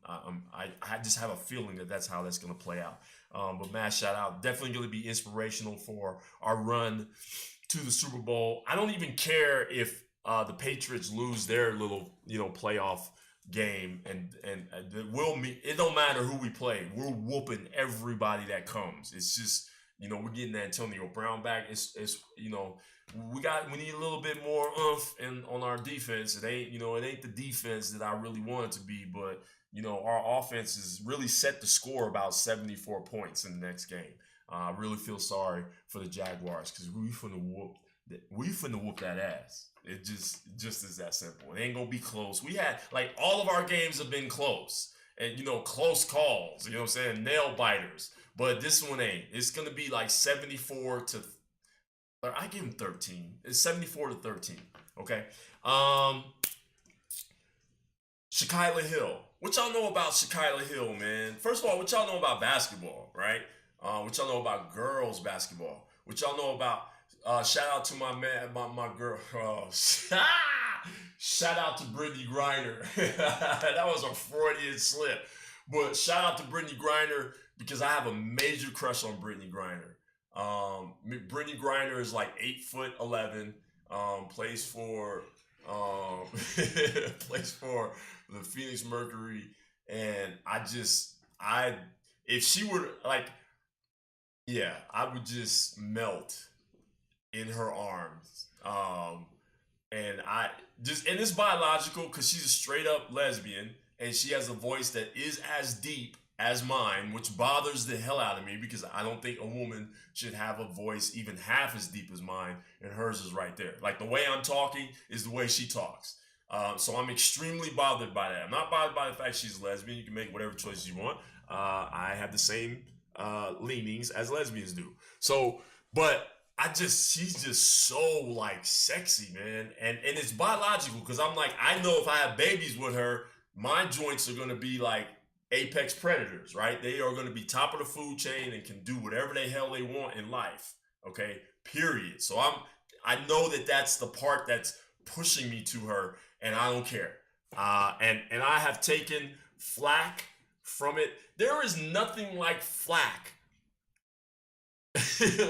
I just have a feeling that that's how that's going to play out. But man, shout out, definitely going to be inspirational for our run to the Super Bowl. I don't even care if the Patriots lose their little playoff game, and it don't matter who we play. We're whooping everybody that comes. It's just we're getting Antonio Brown back. It's we need a little bit more oomph on our defense. It ain't the defense that I really want it to be, but our offense is really set to score about 74 points in the next game. I really feel sorry for the Jaguars because we finna whoop that ass. It just is that simple. It ain't gonna be close. We had all of our games have been close, and close calls. You know what I'm saying? Nail biters. But this one ain't. It's gonna be 74 to. I give him 13. It's 74 to 13. Okay. Shaquille Hill. What y'all know about Shaquille Hill, man? First of all, what y'all know about basketball, right? What y'all know about girls basketball? What y'all know about? Shout out to my man, my girl. Shout out to Brittany Griner. That was a Freudian slip. But shout out to Brittany Griner because I have a major crush on Brittany Griner. Brittany Griner is 8'11", plays for the Phoenix Mercury, and if she were I would just melt in her arms. And it's biological because she's a straight up lesbian, and she has a voice that is as deep as mine, which bothers the hell out of me because I don't think a woman should have a voice even half as deep as mine, and hers is right there. The way I'm talking is the way she talks. So I'm extremely bothered by that. I'm not bothered by the fact she's a lesbian. You can make whatever choices you want. I have the same leanings as lesbians do. So, but she's just so like sexy, man. And it's biological because I'm like, I know if I have babies with her, my joints are gonna be like apex predators, right? They are gonna be top of the food chain and can do whatever the hell they want in life. Okay, period. So I know that that's the part that's pushing me to her, and I don't care. And I have taken flack from it. There is nothing like flack.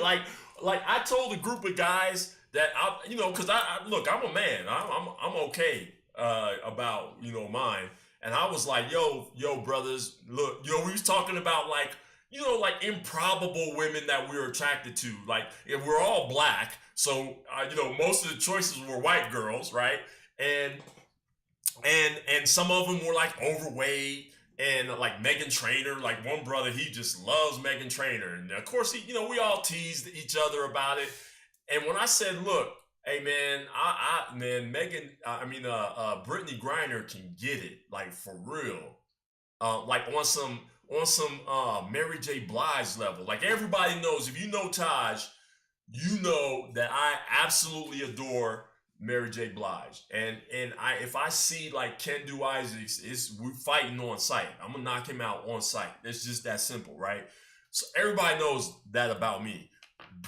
like I told a group of guys that because I look, I'm a man. I'm okay about mine, and I was like, yo, brothers, look, we was talking about like like improbable women that we were attracted to. Like, if we're all black, so most of the choices were white girls, right? And some of them were like overweight. And like Megan Trainor, like one brother, he just loves Megan Trainor. And of course, we all teased each other about it. And when I said, look, hey man, Brittany Griner can get it, like for real. Like on some Mary J. Blige level. Like everybody knows, if you know Taj, you know that I absolutely adore Mary J. Blige, and if I see like Kendu Isaacs, we're fighting on sight. I'm gonna knock him out on sight. It's just that simple, right? So everybody knows that about me.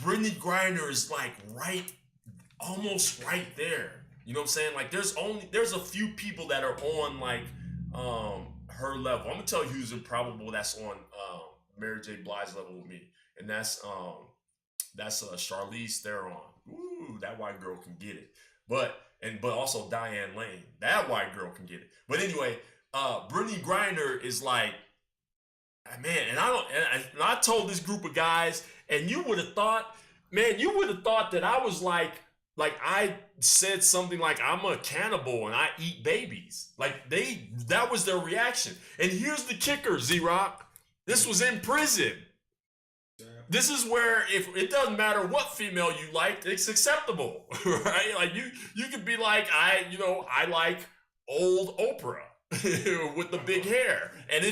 Brittany Griner is like almost right there. You know what I'm saying? Like there's a few people that are on like her level. I'm gonna tell you who's improbable that's on Mary J. Blige level with me, and that's Charlize Theron. Ooh, that white girl can get it. But also Diane Lane, that white girl can get it. But anyway, Brittany Griner is like, man, and I told this group of guys, and you would have thought that I was like I said something like I'm a cannibal and I eat babies. Like that was their reaction. And here's the kicker, Z-Rock. This was in prison. This is where if it doesn't matter what female you like, it's acceptable, right? Like you could be like, I like old Oprah with the big hair, and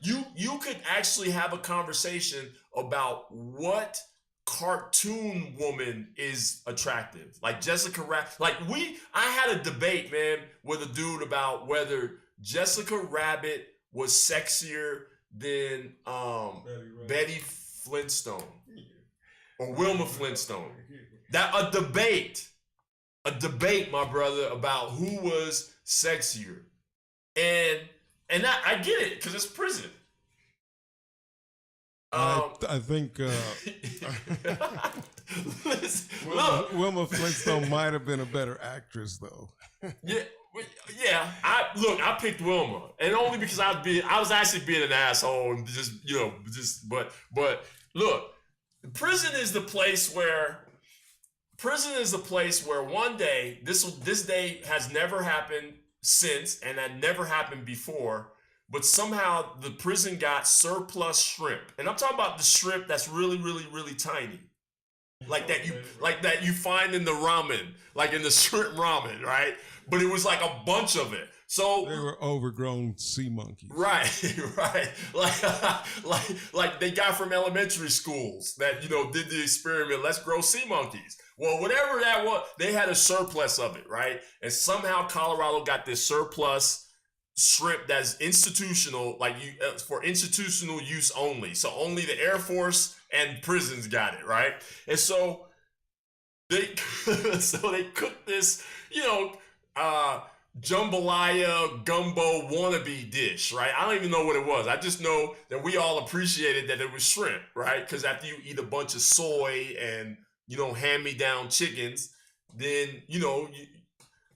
you could actually have a conversation about what cartoon woman is attractive, like Jessica Rabbit. I had a debate, man, with a dude about whether Jessica Rabbit was sexier than Betty Flintstone or Wilma Flintstone. That a debate, my brother, about who was sexier, and I get it because it's prison. I think Wilma Flintstone might have been a better actress, though. Yeah. I picked Wilma, and only because I was actually being an asshole and but look, prison is the place where one day this day has never happened since, and had never happened before. But somehow the prison got surplus shrimp, and I'm talking about the shrimp that's really, really, really tiny, like that you find in the ramen, like in the shrimp ramen, right? But it was like a bunch of it. So they were overgrown sea monkeys, right? Like they got from elementary schools that did the experiment. Let's grow sea monkeys. Well, whatever that was, they had a surplus of it, right? And somehow Colorado got this surplus shrimp that's institutional, for institutional use only. So only the Air Force and prisons got it, right? And so they cooked this, jambalaya gumbo wannabe dish, right? I don't even know what it was. I just know that we all appreciated that it was shrimp, right? Because after you eat a bunch of soy and hand-me-down chickens, then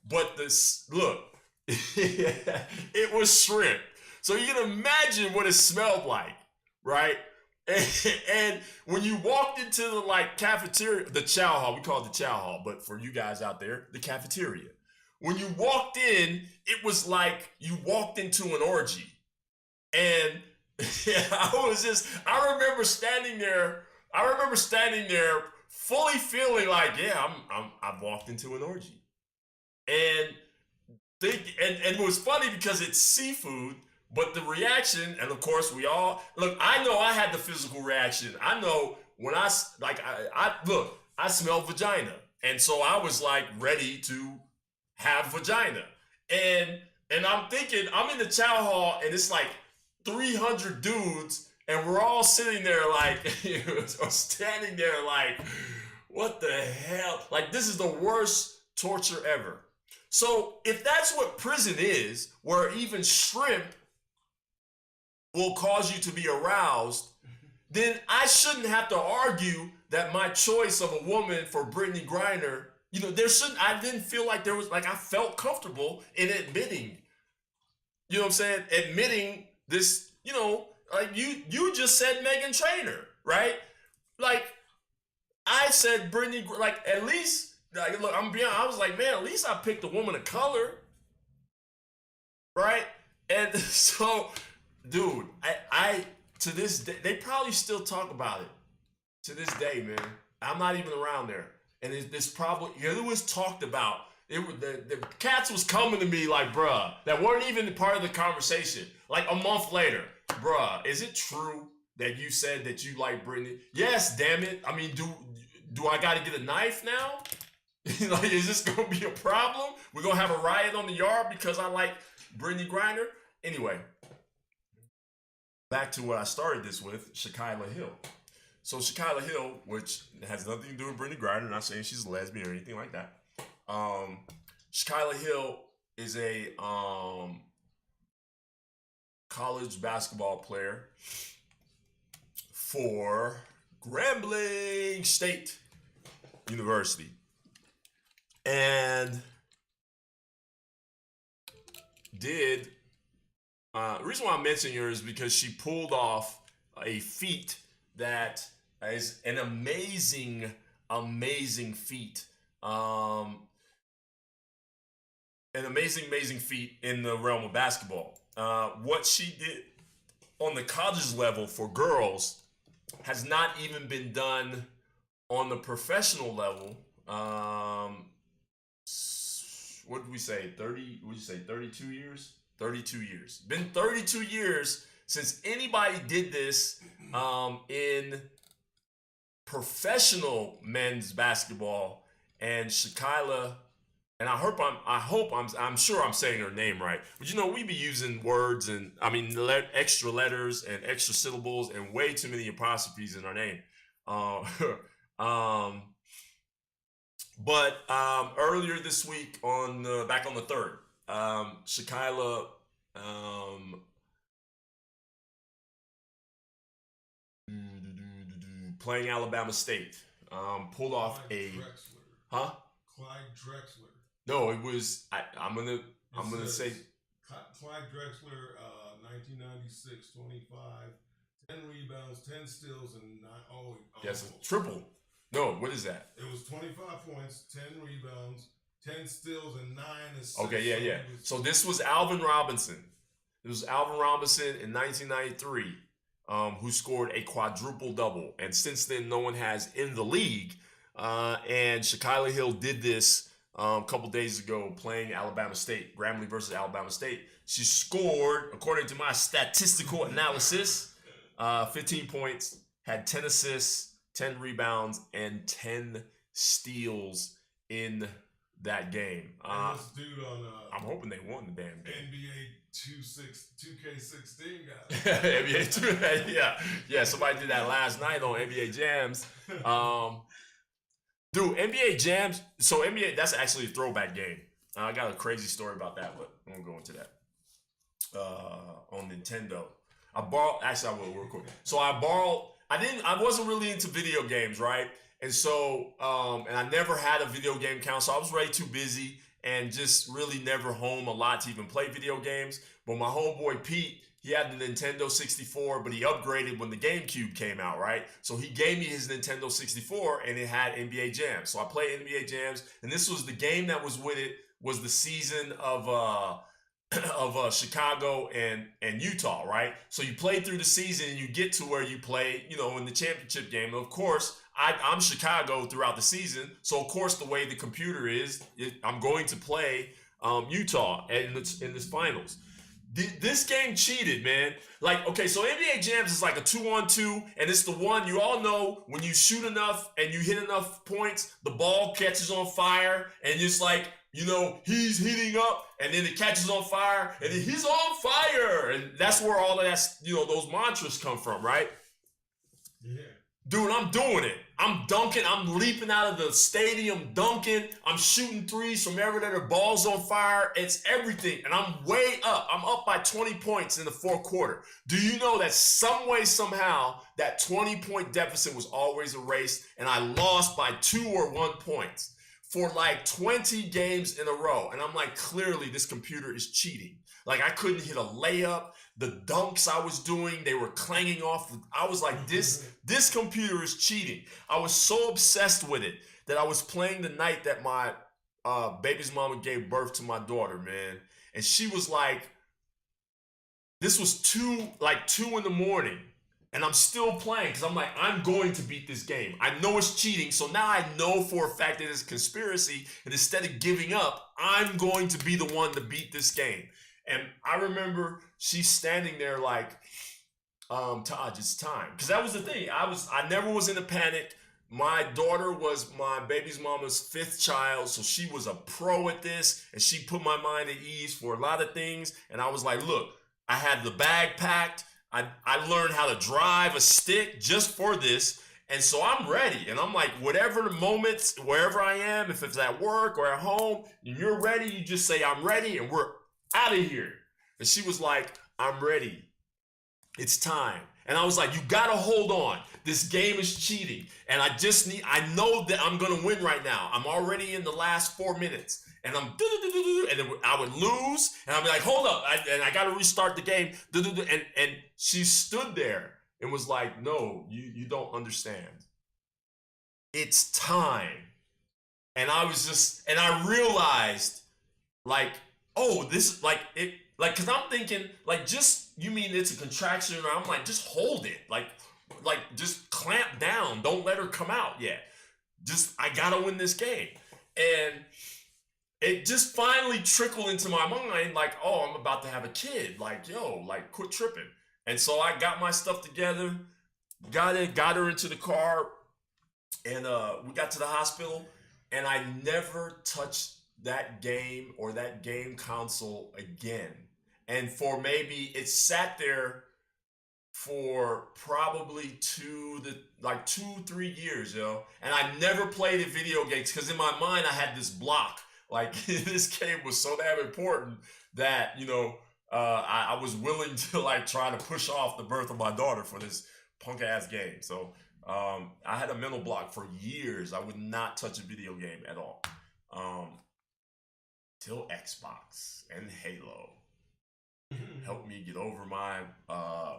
but this look. It was shrimp. So you can imagine what it smelled like, right? And when you walked into the cafeteria, the chow hall, we call it the chow hall, but for you guys out there, the cafeteria. When you walked in, it was like you walked into an orgy. And I remember standing there fully feeling like, yeah, I've walked into an orgy. And it was funny because it's seafood, but the reaction, and of course we all look. I know I had the physical reaction. I know when I look, I smell vagina, and so I was like ready to have vagina, and I'm thinking I'm in the chow hall, and it's like 300 dudes, and we're all sitting there like, or standing there like, what the hell? Like, this is the worst torture ever. So if that's what prison is, where even shrimp will cause you to be aroused, then I shouldn't have to argue that my choice of a woman for Brittany Griner, I didn't feel like there was, like, I felt comfortable in admitting, you know what I'm saying? Admitting this, like you just said Meghan Trainor, right? Like, I said Brittany, like, at least, like, look, I'm being honest, I was like, man, at least I picked a woman of color, right? And so, dude, I to this day, they probably still talk about it to this day, man. I'm not even around there, and this probably, it was talked about. The cats was coming to me like, bruh, that weren't even part of the conversation. Like a month later, bruh, is it true that you said that you like Brittany? Yes, damn it. I mean, do I got to get a knife now? Like, is this gonna be a problem? We're gonna have a riot on the yard because I like Brittany Griner? Anyway, back to what I started this with, Shaquilla Hill. So Shaquilla Hill, which has nothing to do with Brittany Griner, not saying she's a lesbian or anything like that. Shaquilla Hill is a college basketball player for Grambling State University. And the reason why I'm mentioning her is because she pulled off a feat that is an amazing feat. An amazing feat in the realm of basketball. What she did on the college level for girls has not even been done on the professional level. What did we say? 32 years? 32 years. Been 32 years since anybody did this in professional men's basketball, and Shaquilla, and I'm sure I'm saying her name right, but we be using words and extra letters and extra syllables and way too many apostrophes in our name. But earlier this week back on the 3rd, Shaquilla playing Alabama State pulled off Clyde a Drexler. Clyde Drexler. No, it was I'm gonna say Clyde Drexler, 1996, 25, 10 rebounds, 10 steals, and 9. Yes, a triple. No, what is that? It was 25 points, 10 rebounds, 10 steals, and 9 assists. Okay, yeah. So this was Alvin Robinson. It was Alvin Robinson in 1993 who scored a quadruple double, and since then no one has in the league. And Shaquilla Hill did this a couple days ago playing Alabama State, Grambling versus Alabama State. She scored, according to my statistical analysis, 15 points, had 10 assists, 10 rebounds, and 10 steals in that game. And this dude on I'm hoping they won the damn game. NBA 2K16 guy. NBA 2, yeah. Somebody did that last night on NBA Jams. Dude, NBA Jams. So NBA, that's actually a throwback game. I got a crazy story about that, but I won't go into that. On Nintendo, I will real quick. So I wasn't really into video games, right? And so, and I never had a video game console. I was way too busy and just really never home a lot to even play video games. But my homeboy Pete, he had the Nintendo 64, but he upgraded when the GameCube came out, right? So he gave me his Nintendo 64 and it had NBA Jam. So I played NBA Jams, and this was the game that was with it, was the season of Chicago and Utah, right? So you play through the season and you get to where you play, in the championship game. And of course, I'm Chicago throughout the season. So of course, the way the computer is, I'm going to play Utah in this finals. This game cheated, man. Like, okay, so NBA Jams is like a 2-on-2, and it's the one you all know when you shoot enough and you hit enough points, the ball catches on fire, and it's like, you know, he's heating up, and then it catches on fire, and then he's on fire. And that's where all of that, you know, those mantras come from, right? Yeah. Dude, I'm doing it. I'm dunking. I'm leaping out of the stadium, dunking. I'm shooting threes from everywhere. The ball's on fire. It's everything. And I'm way up. I'm up by 20 points in the fourth quarter. Do you know that some way, somehow, that 20-point deficit was always erased, and I lost by 2 or 1 points for like 20 games in a row? And I'm like, clearly this computer is cheating. Like, I couldn't hit a layup. The dunks I was doing, they were clanging off. I was like, this computer is cheating. I was so obsessed with it that I was playing the night that my baby's mama gave birth to my daughter, man. And she was like, this was 2 in the morning. And I'm still playing because I'm like, I'm going to beat this game. I know it's cheating. So now I know for a fact that it's a conspiracy. And instead of giving up, I'm going to be the one to beat this game. And I remember she's standing there like, Taj, it's time. Because that was the thing. I never was in a panic. My daughter was my baby's mama's 5th child, so she was a pro at this, and she put my mind at ease for a lot of things. And I was like, look, I had the bag packed. I learned how to drive a stick just for this. And so I'm ready. And I'm like, whatever the moments, wherever I am, if it's at work or at home, and you're ready, you just say, I'm ready, and we're out of here. And she was like, I'm ready. It's time. And I was like, you gotta hold on. This game is cheating. And I know that I'm gonna win right now. I'm already in the last 4 minutes. And I'm and then I would lose. And I'd be like, hold up. I gotta restart the game. And she stood there and was like, no, you don't understand. It's time. And I was just, and I realized, like, oh, this, like, it, like, cause I'm thinking, like, just, you mean it's a contraction? Or I'm like, just hold it. Like, just clamp down. Don't let her come out yet. Just, I gotta win this game. And it just finally trickled into my mind, like, oh, I'm about to have a kid. Like, yo, like, quit tripping. And so I got my stuff together, got her into the car, and we got to the hospital, and I never touched that game or that game console again. And for maybe, it sat there for probably 2-3 years, yo. And I never played a video games because in my mind I had this block. Like, this game was so damn important that, you know, I was willing to, like, try to push off the birth of my daughter for this punk ass game. So I had a mental block for years. I would not touch a video game at all. Till Xbox and Halo helped me get over my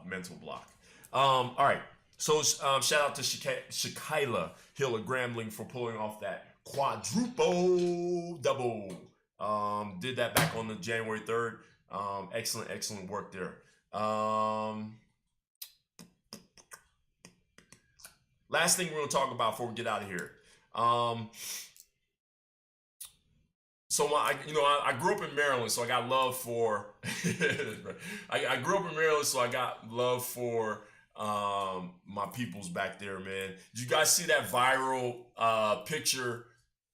mental block. All right. So shout out to Shakila Hill of Grambling for pulling off that quadruple double. Did that back on the January 3rd. Excellent work there. Last thing we're gonna talk about before we get out of here. So I grew up in Maryland, so I got love for. I grew up in Maryland, so I got love for my peoples back there, man. Did you guys see that viral picture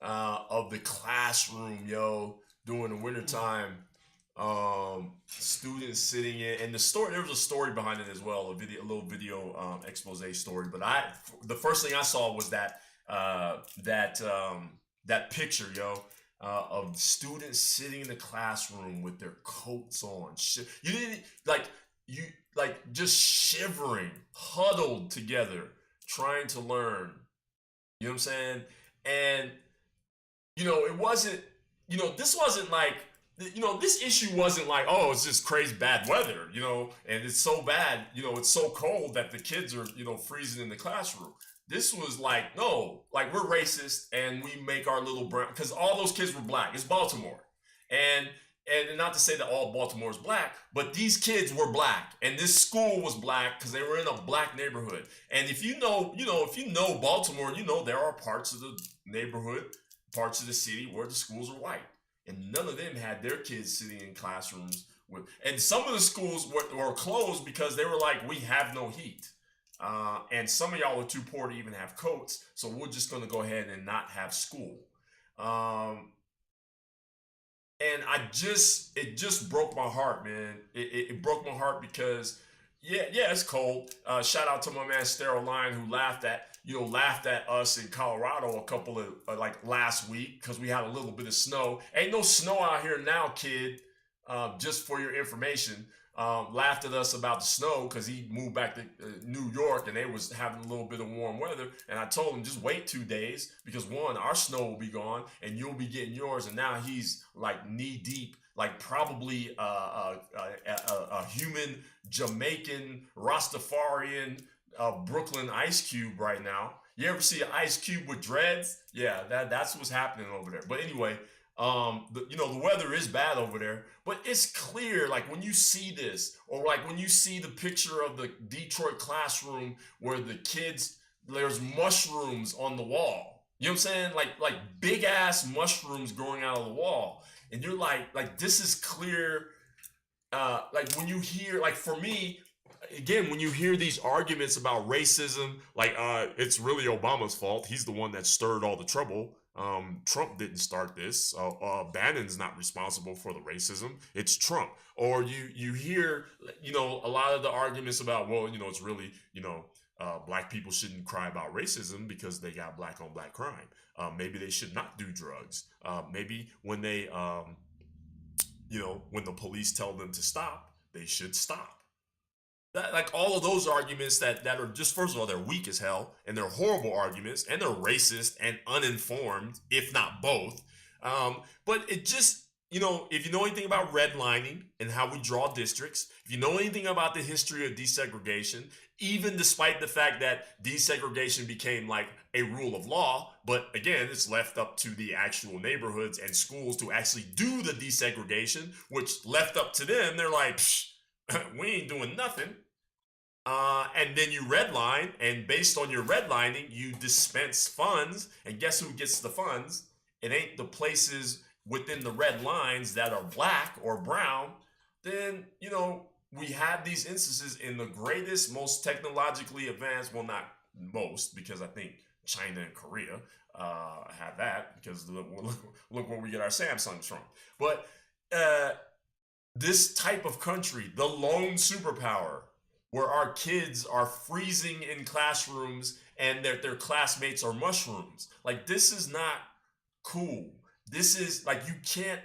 of the classroom, yo, during the wintertime? Students sitting in, and the story, there was a story behind it as well, a little video expose story. But the first thing I saw was that picture, yo, of students sitting in the classroom with their coats on. You didn't just shivering, huddled together, trying to learn. You know what I'm saying? And it wasn't. This wasn't like. This issue wasn't like, oh, it's just crazy bad weather, and it's so bad, it's so cold that the kids are, freezing in the classroom. This was like, no, like, we're racist and we make our little brown, because all those kids were black. It's Baltimore. And not to say that all Baltimore is black, but these kids were black, and this school was black because they were in a black neighborhood. And if you know Baltimore, there are parts of the neighborhood, parts of the city where the schools are white. And none of them had their kids sitting in classrooms And some of the schools were closed because they were like, we have no heat. And some of y'all are too poor to even have coats, so we're just going to go ahead and not have school. And it just broke my heart, man. It broke my heart because, yeah, it's cold. Shout out to my man Sterile Line, who laughed at us in Colorado a couple of like last week because we had a little bit of snow. Ain't no snow out here now, kid. Just for your information, laughed at us about the snow because he moved back to New York and they was having a little bit of warm weather. And I told him just wait 2 days because one, our snow will be gone and you'll be getting yours. And now he's like knee deep, like probably a human Jamaican Rastafarian Brooklyn Ice Cube right now. You ever see an Ice Cube with dreads? Yeah, that's what's happening over there. But anyway. The weather is bad over there, but it's clear, like when you see this, or like when you see the picture of the Detroit classroom where the kids, there's mushrooms on the wall. You know what I'm saying? Like big ass mushrooms growing out of the wall. And you're like this is clear. Like when you hear, like for me, again, when you hear these arguments about racism, like it's really Obama's fault. He's the one that stirred all the trouble. Trump didn't start this. Bannon's not responsible for the racism. It's Trump. Or you hear, a lot of the arguments about, well, it's really, black people shouldn't cry about racism because they got black on black crime. Maybe they should not do drugs. Maybe when they, when the police tell them to stop, they should stop. Like all of those arguments that are just, first of all, they're weak as hell and they're horrible arguments and they're racist and uninformed, if not both. But it just, if you know anything about redlining and how we draw districts, if you know anything about the history of desegregation, even despite the fact that desegregation became like a rule of law, but again, it's left up to the actual neighborhoods and schools to actually do the desegregation, which left up to them, they're like, psh, we ain't doing nothing. And then you redline, and based on your redlining, you dispense funds. And guess who gets the funds? It ain't the places within the red lines that are black or brown. Then, we have these instances in the greatest, most technologically advanced, well, not most, because I think China and Korea have that, because look where we get our Samsungs from. But this type of country, the lone superpower, where our kids are freezing in classrooms and their classmates are mushrooms. Like, this is not cool. This is like, you can't,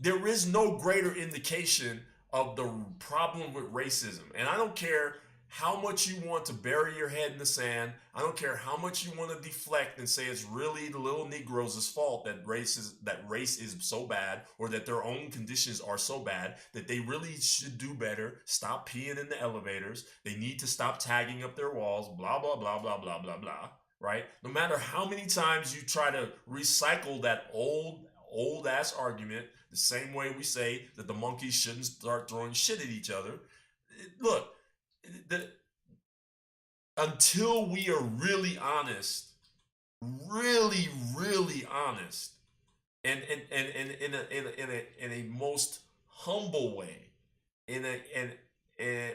there is no greater indication of the problem with racism. And I don't care how much you want to bury your head in the sand. I don't care how much you want to deflect and say it's really the little Negroes' fault that race is so bad, or that their own conditions are so bad that they really should do better. Stop peeing in the elevators. They need to stop tagging up their walls. Blah, blah, blah, blah, blah, blah, blah. Right? No matter how many times you try to recycle that old ass argument, the same way we say that the monkeys shouldn't start throwing shit at each other. Look. Until we are really honest, really honest, and in a most humble way,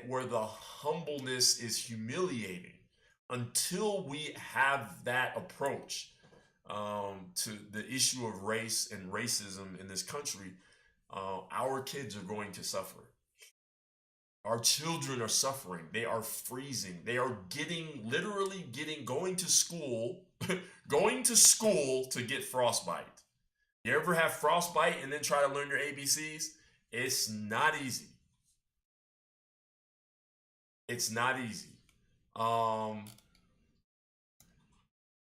where the humbleness is humiliating, until we have that approach to the issue of race and racism in this country, our kids are going to suffer. Our children are suffering. They are freezing. They are going to school to get frostbite. You ever have frostbite and then try to learn your ABCs? It's not easy. It's not easy.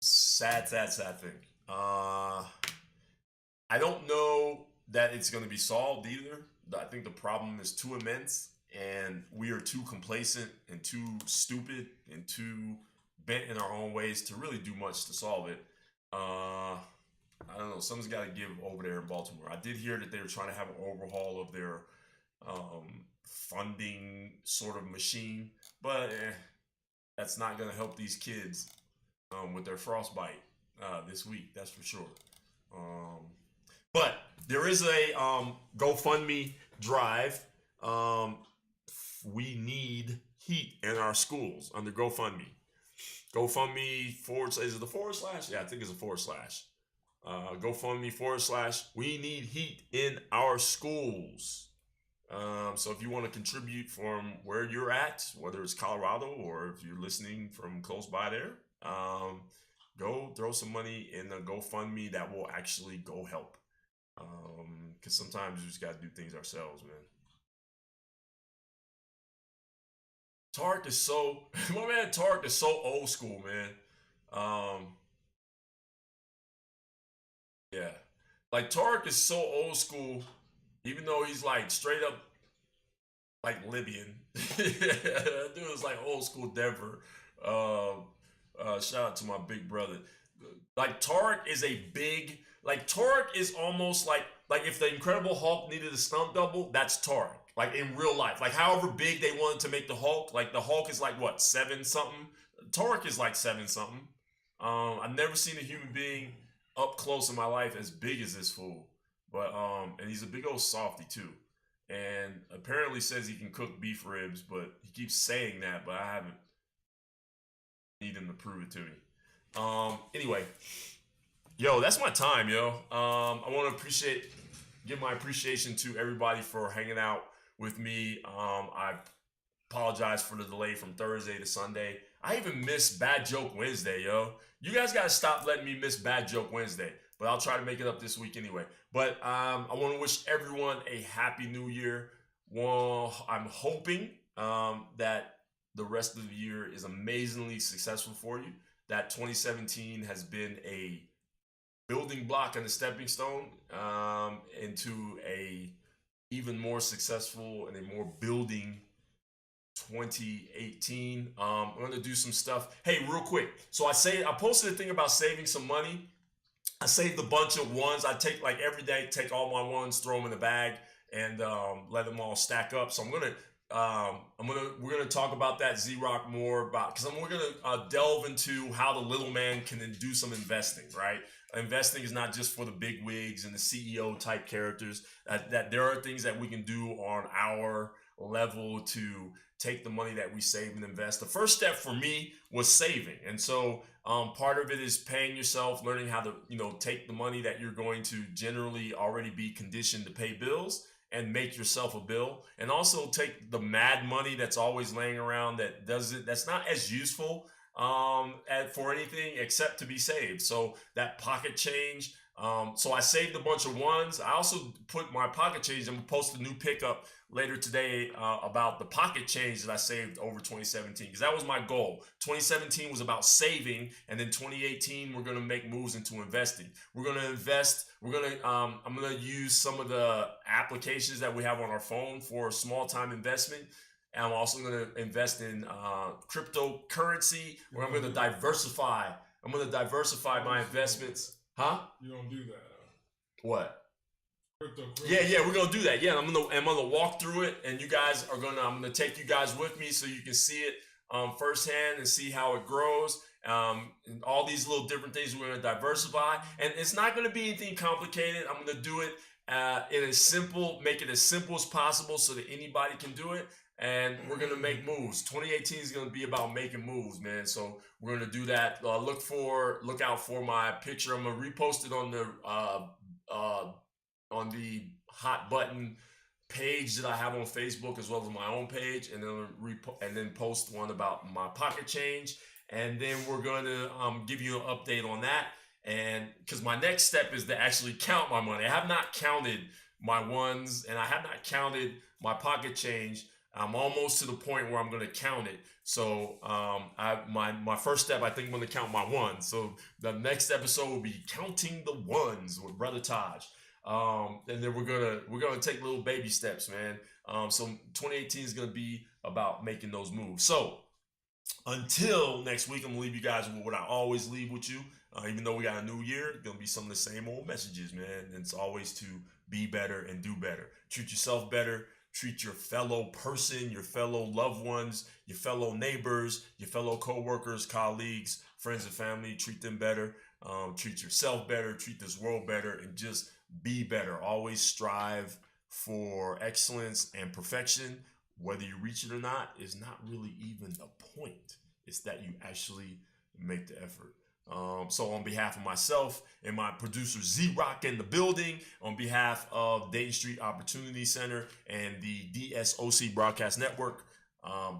Sad thing. I don't know that it's going to be solved either. I think the problem is too immense. And we are too complacent and too stupid and too bent in our own ways to really do much to solve it. I don't know. Someone's got to give over there in Baltimore. I did hear that they were trying to have an overhaul of their funding sort of machine, but that's not going to help these kids with their frostbite this week. That's for sure. But there is a GoFundMe drive. We need heat in our schools under GoFundMe. GoFundMe forward slash, is it the forward slash? Yeah, I think it's a forward slash. GoFundMe forward slash, we need heat in our schools. So if you want to contribute from where you're at, whether it's Colorado or if you're listening from close by there, go throw some money in a GoFundMe that will actually go help. Because sometimes we just got to do things ourselves, man. Tark is so, my man Tark is so old school, man. Yeah. Like Tark is so old school, even though he's like straight up like Libyan. That dude is like old school Denver. Shout out to my big brother. Like Tark is a big, like Tark is almost like if the Incredible Hulk needed a stunt double, that's Tark. Like in real life, like however big they wanted to make the Hulk, like the Hulk is like what, 7 something. Tark is like 7 something. I've never seen a human being up close in my life as big as this fool. But and he's a big old softy too. And apparently says he can cook beef ribs, but he keeps saying that, but I haven't need him to prove it to me. Anyway, yo, that's my time, yo. I want to give my appreciation to everybody for hanging out with me. I apologize for the delay from Thursday to Sunday. I even missed Bad Joke Wednesday, yo. You guys gotta stop letting me miss Bad Joke Wednesday, but I'll try to make it up this week anyway. But I want to wish everyone a happy new year. Well, I'm hoping that the rest of the year is amazingly successful for you. That 2017 has been a building block and a stepping stone into a even more successful and a more building 2018. I'm going to do some stuff. Hey, real quick. So I posted a thing about saving some money. I saved a bunch of ones. I take like every day, take all my ones, throw them in the bag, and let them all stack up. So we're gonna talk about that Z-Rock more about, because we're gonna delve into how the little man can do some investing, right? Investing is not just for the big wigs and the CEO type characters. That there are things that we can do on our level to take the money that we save and invest. The first step for me was saving, and so part of it is paying yourself, learning how to take the money that you're going to generally already be conditioned to pay bills and make yourself a bill, and also take the mad money that's always laying around that's not as useful for anything except to be saved. So that pocket change. So I saved a bunch of ones. I also put my pocket change. I'm gonna post a new pickup later today about the pocket change that I saved over 2017, because that was my goal. 2017 was about saving, and then 2018 we're gonna make moves into investing. We're gonna invest. I'm gonna use some of the applications that we have on our phone for small time investment. And I'm also going to invest in cryptocurrency, where I'm going to diversify. I'm going to diversify my investments. Huh? You don't do that. What? Cryptocurrency. Yeah, we're going to do that. Yeah, I'm going to walk through it, and I'm going to take you guys with me so you can see it firsthand and see how it grows. And all these little different things we're going to diversify. And it's not going to be anything complicated. I'm going to do it make it as simple as possible so that anybody can do it. And we're going to make moves. 2018 is going to be about making moves, man. So we're going to do that. Look out for my picture. I'm going to repost it on the hot button page that I have on Facebook, as well as my own page, and then post one about my pocket change. And then we're going to give you an update on that. And because my next step is to actually count my money. I have not counted my ones, and I have not counted my pocket change. I'm almost to the point where I'm going to count it. So my first step, I think I'm going to count my ones. So the next episode will be counting the ones with Brother Taj. And then we're gonna take little baby steps, man. So 2018 is gonna be about making those moves. So until next week, I'm gonna leave you guys with what I always leave with you. Even though we got a new year, it's gonna be some of the same old messages, man. And it's always to be better and do better. Treat yourself better. Treat your fellow person, your fellow loved ones, your fellow neighbors, your fellow co-workers, colleagues, friends and family. Treat them better. Treat yourself better. Treat this world better, and just be better. Always strive for excellence and perfection, whether you reach it or not, is not really even the point. It's that you actually make the effort. So on behalf of myself and my producer Z-Rock in the building, on behalf of Dayton Street Opportunity Center and the DSOC Broadcast Network,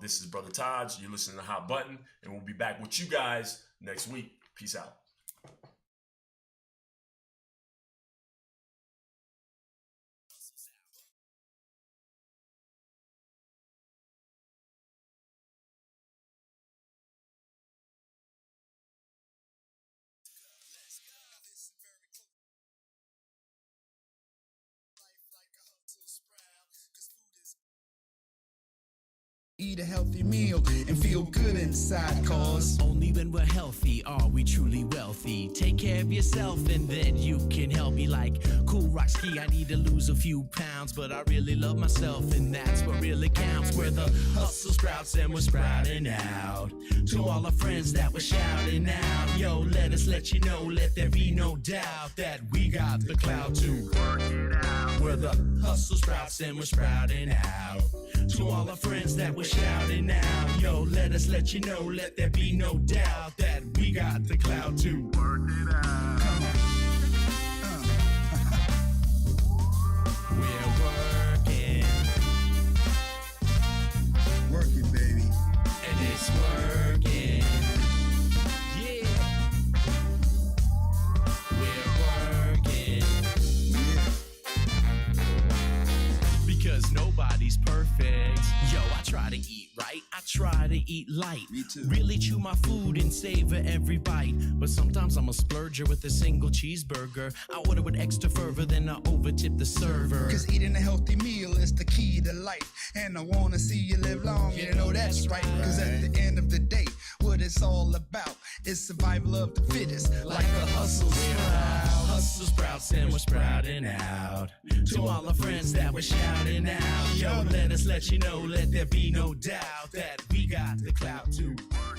this is Brother Taj. You're listening to Hot Button, and we'll be back with you guys next week. Peace out. Eat a healthy meal and feel good inside, cause only when we're healthy are we truly wealthy. Take care of yourself and then you can help me. Like Cool Rock Ski, I need to lose a few pounds, but I really love myself and that's what really counts. We're the hustle sprouts and we're sprouting out. To all our friends that were shouting out, yo, let us let you know, let there be no doubt that we got the clout to work it out. We're the hustle sprouts and we're sprouting out. To all our friends that were shouting out, yo, let us let you know, let there be no doubt that we got the clout to work it out. We're working, working, baby. and it's working. Yeah, we're working. Because nobody's perfect. Yo, I try to eat right, I try to eat light. Me too. Really chew my food and savor every bite. But sometimes I'm a splurger with a single cheeseburger. I order with extra fervor, then I overtip the server. Cause eating a healthy meal is the key to life. And I wanna see you live long, you know that's right. Cause at the end of the day, what it's all about is survival of the fittest, like a hustle sprout. Hustle sprouts and we're sprouting out. To all our friends that were shouting out, yo, let us let you know, let there be no doubt that we got the clout to work